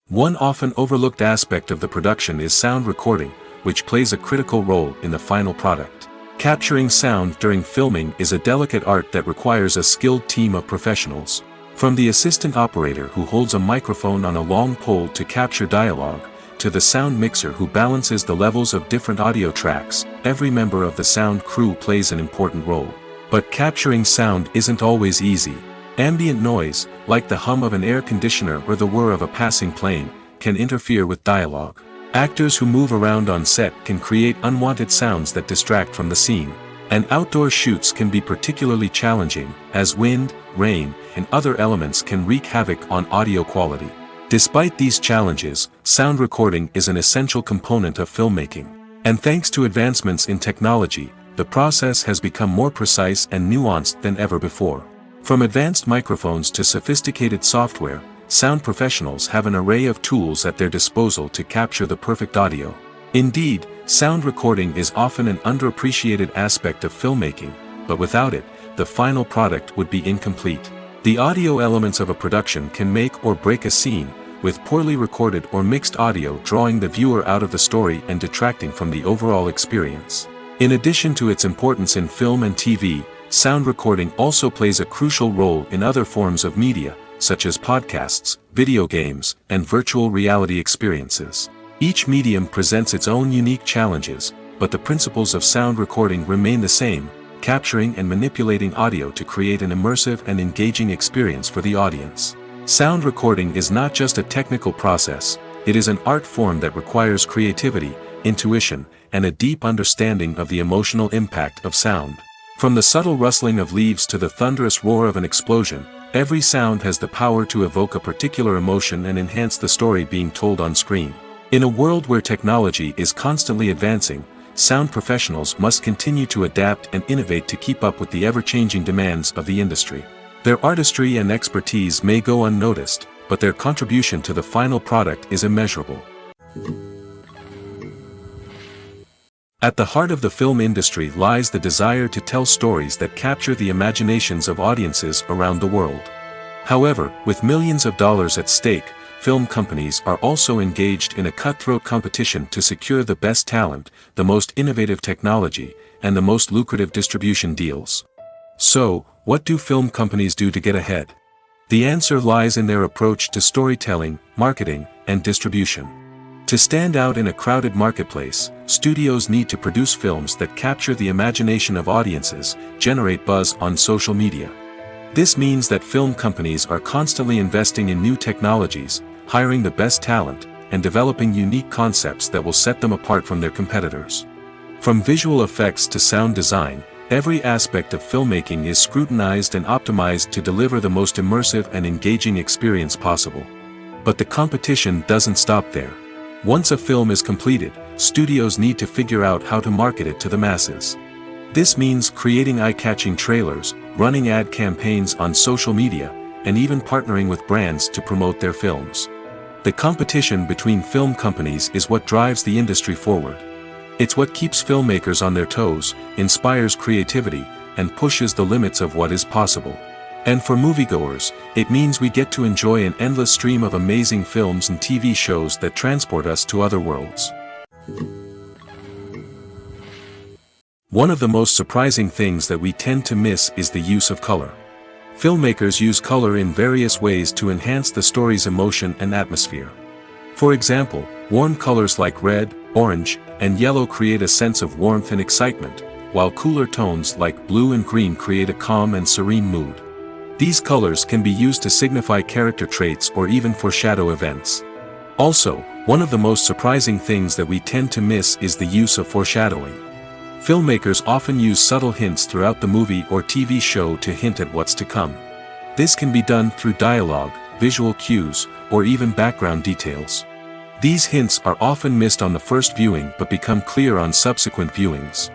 One often overlooked aspect of the production is sound recording, which plays a critical role in the final product. Capturing sound during filming is a delicate art that requires a skilled team of professionals. From the assistant operator who holds a microphone on a long pole to capture dialogue, to the sound mixer who balances the levels of different audio tracks, every member of the sound crew plays an important role. But capturing sound isn't always easy. Ambient noise, like the hum of an air conditioner or the whir of a passing plane, can interfere with dialogue. Actors who move around on set can create unwanted sounds that distract from the scene. And outdoor shoots can be particularly challenging, as wind, rain, and other elements can wreak havoc on audio quality. Despite these challenges, sound recording is an essential component of filmmaking. And thanks to advancements in technology, the process has become more precise and nuanced than ever before. From advanced microphones to sophisticated software, sound professionals have an array of tools at their disposal to capture the perfect audio. Indeed, sound recording is often an underappreciated aspect of filmmaking, but without it, the final product would be incomplete. The audio elements of a production can make or break a scene, with poorly recorded or mixed audio drawing the viewer out of the story and detracting from the overall experience. In addition to its importance in film and TV, sound recording also plays a crucial role in other forms of media, such as podcasts, video games, and virtual reality experiences. Each medium presents its own unique challenges, but the principles of sound recording remain the same: capturing and manipulating audio to create an immersive and engaging experience for the audience. Sound recording is not just a technical process, it is an art form that requires creativity, intuition, and a deep understanding of the emotional impact of sound. From the subtle rustling of leaves to the thunderous roar of an explosion, every sound has the power to evoke a particular emotion and enhance the story being told on screen. In a world where technology is constantly advancing, sound professionals must continue to adapt and innovate to keep up with the ever-changing demands of the industry. Their artistry and expertise may go unnoticed, but their contribution to the final product is immeasurable. At the heart of the film industry lies the desire to tell stories that capture the imaginations of audiences around the world. However, with millions of dollars at stake, film companies are also engaged in a cutthroat competition to secure the best talent, the most innovative technology, and the most lucrative distribution deals. So, what do film companies do to get ahead? The answer lies in their approach to storytelling, marketing, and distribution. To stand out in a crowded marketplace, studios need to produce films that capture the imagination of audiences, generate buzz on social media. This means that film companies are constantly investing in new technologies, hiring the best talent, and developing unique concepts that will set them apart from their competitors. From visual effects to sound design, every aspect of filmmaking is scrutinized and optimized to deliver the most immersive and engaging experience possible. But the competition doesn't stop there. Once a film is completed, studios need to figure out how to market it to the masses. This means creating eye-catching trailers, running ad campaigns on social media, and even partnering with brands to promote their films. The competition between film companies is what drives the industry forward. It's what keeps filmmakers on their toes, inspires creativity, and pushes the limits of what is possible. And for moviegoers, it means we get to enjoy an endless stream of amazing films and TV shows that transport us to other worlds. One of the most surprising things that we tend to miss is the use of color. Filmmakers use color in various ways to enhance the story's emotion and atmosphere. For example, warm colors like red, orange, and yellow create a sense of warmth and excitement, while cooler tones like blue and green create a calm and serene mood. These colors can be used to signify character traits or even foreshadow events. Also, one of the most surprising things that we tend to miss is the use of foreshadowing. Filmmakers often use subtle hints throughout the movie or TV show to hint at what's to come. This can be done through dialogue, visual cues, or even background details. These hints are often missed on the first viewing but become clear on subsequent viewings.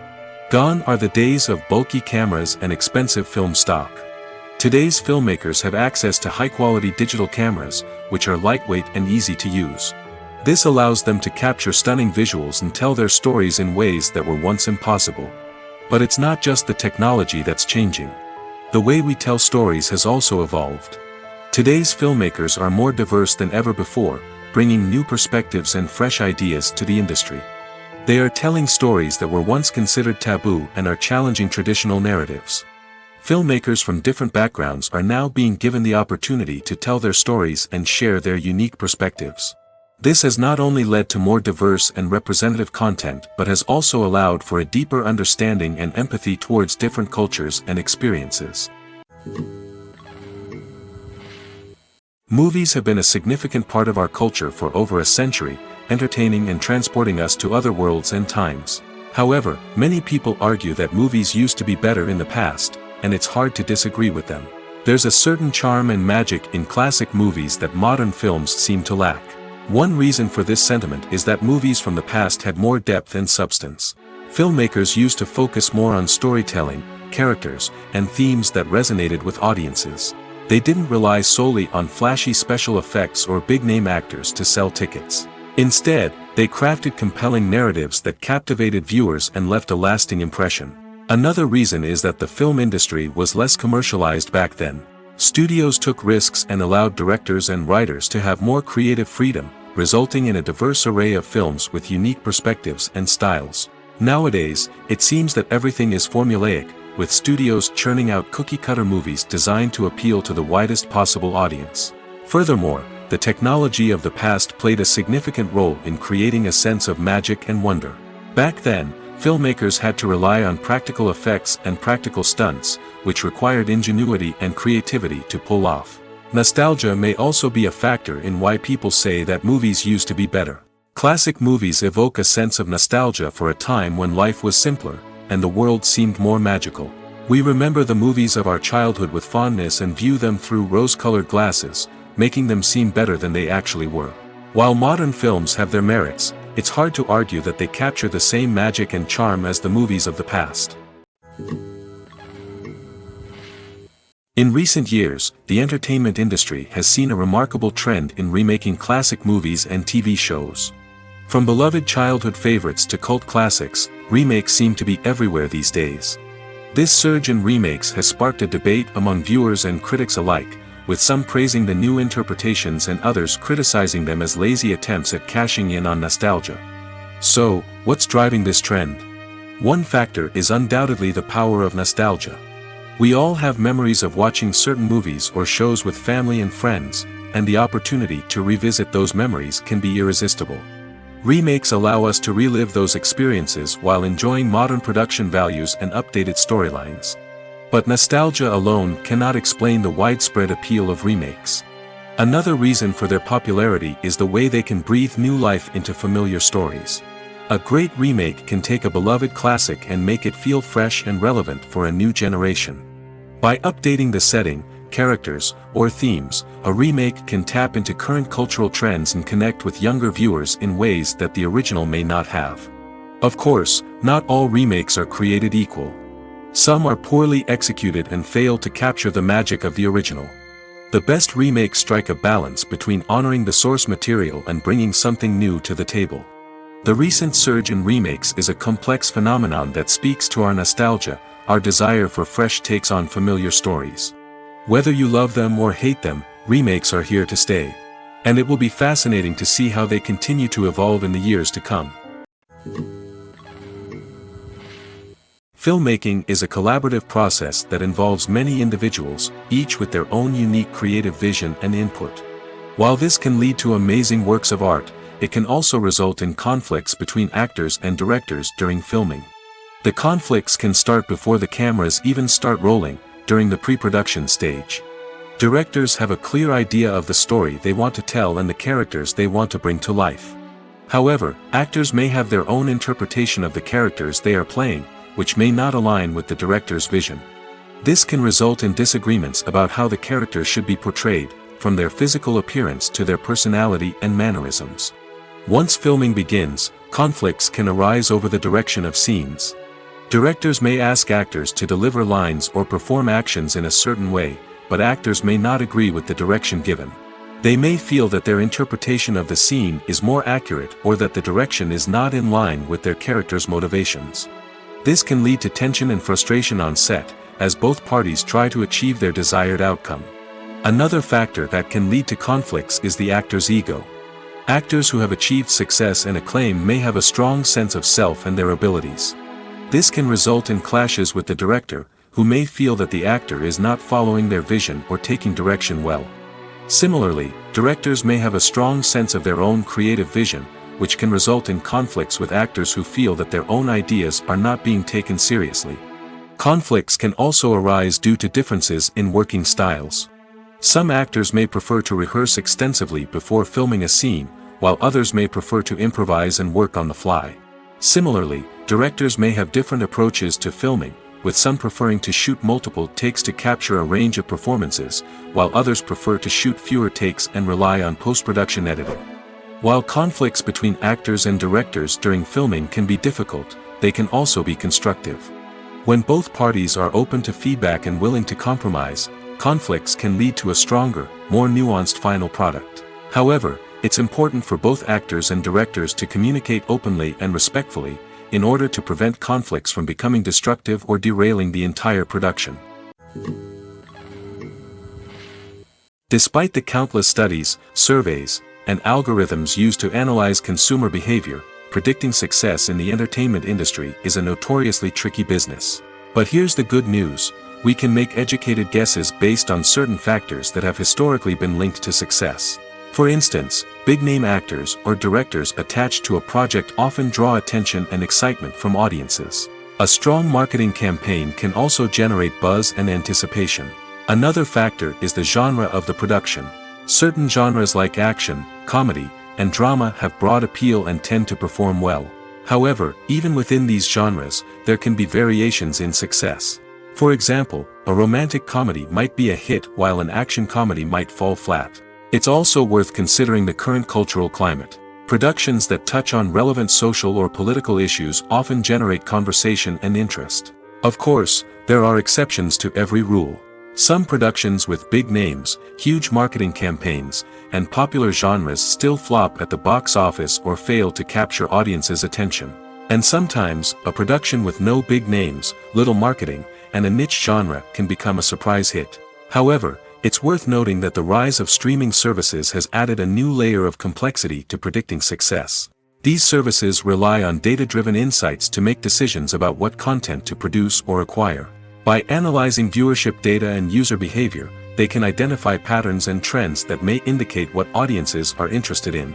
Gone are the days of bulky cameras and expensive film stock. Today's filmmakers have access to high-quality digital cameras, which are lightweight and easy to use. This allows them to capture stunning visuals and tell their stories in ways that were once impossible. But it's not just the technology that's changing. The way we tell stories has also evolved. Today's filmmakers are more diverse than ever before, bringing new perspectives and fresh ideas to the industry. They are telling stories that were once considered taboo and are challenging traditional narratives. Filmmakers from different backgrounds are now being given the opportunity to tell their stories and share their unique perspectives. This has not only led to more diverse and representative content but has also allowed for a deeper understanding and empathy towards different cultures and experiences. Movies have been a significant part of our culture for over a century, entertaining and transporting us to other worlds and times. However, many people argue that movies used to be better in the past, and it's hard to disagree with them. There's a certain charm and magic in classic movies that modern films seem to lack. One reason for this sentiment is that movies from the past had more depth and substance. Filmmakers used to focus more on storytelling, characters, and themes that resonated with audiences. They didn't rely solely on flashy special effects or big-name actors to sell tickets. Instead, they crafted compelling narratives that captivated viewers and left a lasting impression. Another reason is that the film industry was less commercialized back then. Studios took risks and allowed directors and writers to have more creative freedom, resulting in a diverse array of films with unique perspectives and styles. Nowadays, it seems that everything is formulaic, with studios churning out cookie-cutter movies designed to appeal to the widest possible audience. Furthermore, the technology of the past played a significant role in creating a sense of magic and wonder. Back then, filmmakers had to rely on practical effects and practical stunts, which required ingenuity and creativity to pull off. Nostalgia may also be a factor in why people say that movies used to be better. Classic movies evoke a sense of nostalgia for a time when life was simpler, and the world seemed more magical. We remember the movies of our childhood with fondness and view them through rose-colored glasses, making them seem better than they actually were. While modern films have their merits, it's hard to argue that they capture the same magic and charm as the movies of the past. In recent years, the entertainment industry has seen a remarkable trend in remaking classic movies and TV shows. From beloved childhood favorites to cult classics, remakes seem to be everywhere these days. This surge in remakes has sparked a debate among viewers and critics alike, with some praising the new interpretations and others criticizing them as lazy attempts at cashing in on nostalgia. So, what's driving this trend? One factor is undoubtedly the power of nostalgia. We all have memories of watching certain movies or shows with family and friends, and the opportunity to revisit those memories can be irresistible. Remakes allow us to relive those experiences while enjoying modern production values and updated storylines. But nostalgia alone cannot explain the widespread appeal of remakes. Another reason for their popularity is the way they can breathe new life into familiar stories. A great remake can take a beloved classic and make it feel fresh and relevant for a new generation. By updating the setting, characters, or themes, a remake can tap into current cultural trends and connect with younger viewers in ways that the original may not have. Of course, not all remakes are created equal. Some are poorly executed and fail to capture the magic of the original. The best remakes strike a balance between honoring the source material and bringing something new to the table. The recent surge in remakes is a complex phenomenon that speaks to our nostalgia, our desire for fresh takes on familiar stories. Whether you love them or hate them, remakes are here to stay. And it will be fascinating to see how they continue to evolve in the years to come. Filmmaking is a collaborative process that involves many individuals, each with their own unique creative vision and input. While this can lead to amazing works of art, it can also result in conflicts between actors and directors during filming. The conflicts can start before the cameras even start rolling, during the pre-production stage. Directors have a clear idea of the story they want to tell and the characters they want to bring to life. However, actors may have their own interpretation of the characters they are playing, which may not align with the director's vision. This can result in disagreements about how the characters should be portrayed, from their physical appearance to their personality and mannerisms. Once filming begins, conflicts can arise over the direction of scenes. Directors may ask actors to deliver lines or perform actions in a certain way, but actors may not agree with the direction given. They may feel that their interpretation of the scene is more accurate or that the direction is not in line with their character's motivations. This can lead to tension and frustration on set, as both parties try to achieve their desired outcome. Another factor that can lead to conflicts is the actor's ego. Actors who have achieved success and acclaim may have a strong sense of self and their abilities. This can result in clashes with the director, who may feel that the actor is not following their vision or taking direction well. Similarly, directors may have a strong sense of their own creative vision, which can result in conflicts with actors who feel that their own ideas are not being taken seriously. Conflicts can also arise due to differences in working styles. Some actors may prefer to rehearse extensively before filming a scene, while others may prefer to improvise and work on the fly. Similarly, directors may have different approaches to filming, with some preferring to shoot multiple takes to capture a range of performances, while others prefer to shoot fewer takes and rely on post-production editing. While conflicts between actors and directors during filming can be difficult, they can also be constructive. When both parties are open to feedback and willing to compromise, conflicts can lead to a stronger, more nuanced final product. However, it's important for both actors and directors to communicate openly and respectfully, in order to prevent conflicts from becoming destructive or derailing the entire production. Despite the countless studies, surveys, and algorithms used to analyze consumer behavior, predicting success in the entertainment industry is a notoriously tricky business. But here's the good news: we can make educated guesses based on certain factors that have historically been linked to success. For instance, big-name actors or directors attached to a project often draw attention and excitement from audiences. A strong marketing campaign can also generate buzz and anticipation. Another factor is the genre of the production. Certain genres like action, comedy, and drama have broad appeal and tend to perform well. However, even within these genres, there can be variations in success. For example, a romantic comedy might be a hit while an action comedy might fall flat. It's also worth considering the current cultural climate. Productions that touch on relevant social or political issues often generate conversation and interest. Of course, there are exceptions to every rule. Some productions with big names, huge marketing campaigns, and popular genres still flop at the box office or fail to capture audiences' attention. And sometimes, a production with no big names, little marketing, and a niche genre can become a surprise hit. However, it's worth noting that the rise of streaming services has added a new layer of complexity to predicting success. These services rely on data-driven insights to make decisions about what content to produce or acquire. By analyzing viewership data and user behavior, they can identify patterns and trends that may indicate what audiences are interested in.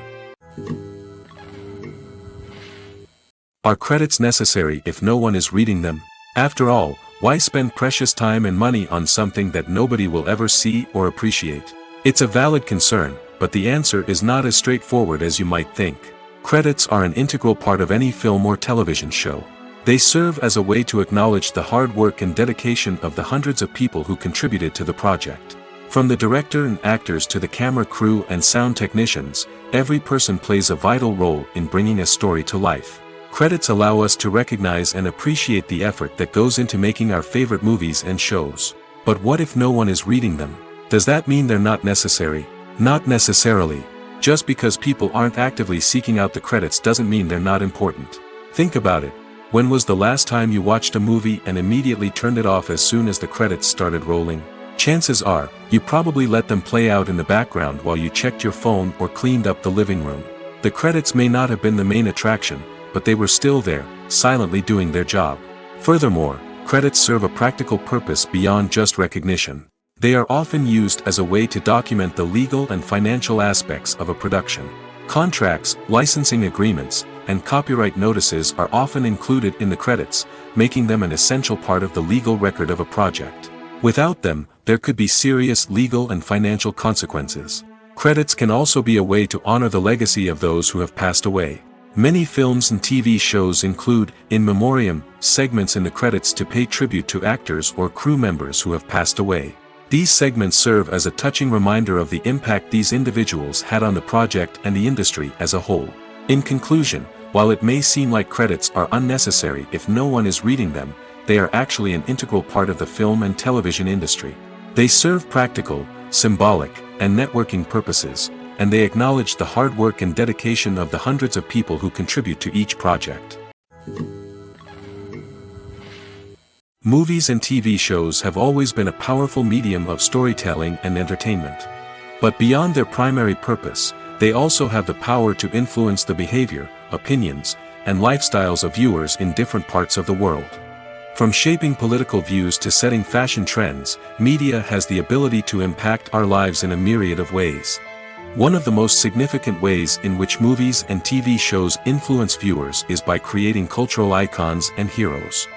Are credits necessary if no one is reading them? After all, why spend precious time and money on something that nobody will ever see or appreciate? It's a valid concern, but the answer is not as straightforward as you might think. Credits are an integral part of any film or television show. They serve as a way to acknowledge the hard work and dedication of the hundreds of people who contributed to the project. From the director and actors to the camera crew and sound technicians, every person plays a vital role in bringing a story to life. Credits allow us to recognize and appreciate the effort that goes into making our favorite movies and shows. But what if no one is reading them? Does that mean they're not necessary? Not necessarily. Just because people aren't actively seeking out the credits doesn't mean they're not important. Think about it. When was the last time you watched a movie and immediately turned it off as soon as the credits started rolling? Chances are, you probably let them play out in the background while you checked your phone or cleaned up the living room. The credits may not have been the main attraction, but they were still there, silently doing their job. Furthermore, credits serve a practical purpose beyond just recognition. They are often used as a way to document the legal and financial aspects of a production. Contracts, licensing agreements, and copyright notices are often included in the credits, making them an essential part of the legal record of a project. Without them, there could be serious legal and financial consequences. Credits can also be a way to honor the legacy of those who have passed away. Many films and TV shows include, in memoriam, segments in the credits to pay tribute to actors or crew members who have passed away. These segments serve as a touching reminder of the impact these individuals had on the project and the industry as a whole. In conclusion, while it may seem like credits are unnecessary if no one is reading them, they are actually an integral part of the film and television industry. They serve practical, symbolic, and networking purposes, and they acknowledge the hard work and dedication of the hundreds of people who contribute to each project. Movies and TV shows have always been a powerful medium of storytelling and entertainment. But beyond their primary purpose, they also have the power to influence the behavior, opinions, and lifestyles of viewers in different parts of the world. From shaping political views to setting fashion trends, media has the ability to impact our lives in a myriad of ways. One of the most significant ways in which movies and TV shows influence viewers is by creating cultural icons and heroes.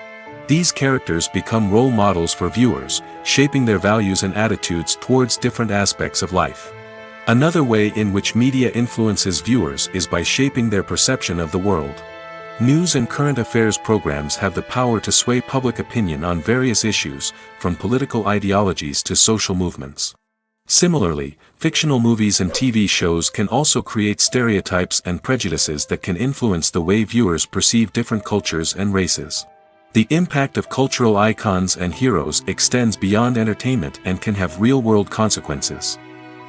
These characters become role models for viewers, shaping their values and attitudes towards different aspects of life. Another way in which media influences viewers is by shaping their perception of the world. News and current affairs programs have the power to sway public opinion on various issues, from political ideologies to social movements. Similarly, fictional movies and TV shows can also create stereotypes and prejudices that can influence the way viewers perceive different cultures and races. The impact of cultural icons and heroes extends beyond entertainment and can have real-world consequences.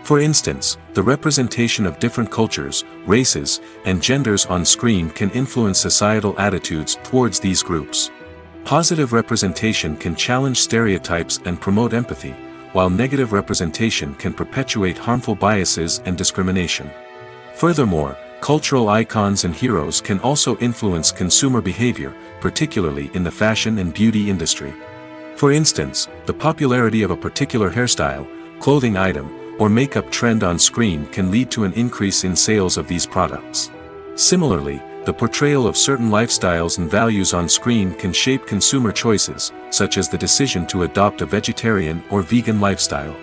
For instance, the representation of different cultures, races, and genders on screen can influence societal attitudes towards these groups. Positive representation can challenge stereotypes and promote empathy, while negative representation can perpetuate harmful biases and discrimination. Furthermore, cultural icons and heroes can also influence consumer behavior, particularly in the fashion and beauty industry. For instance, the popularity of a particular hairstyle, clothing item, or makeup trend on screen can lead to an increase in sales of these products. Similarly, the portrayal of certain lifestyles and values on screen can shape consumer choices, such as the decision to adopt a vegetarian or vegan lifestyle.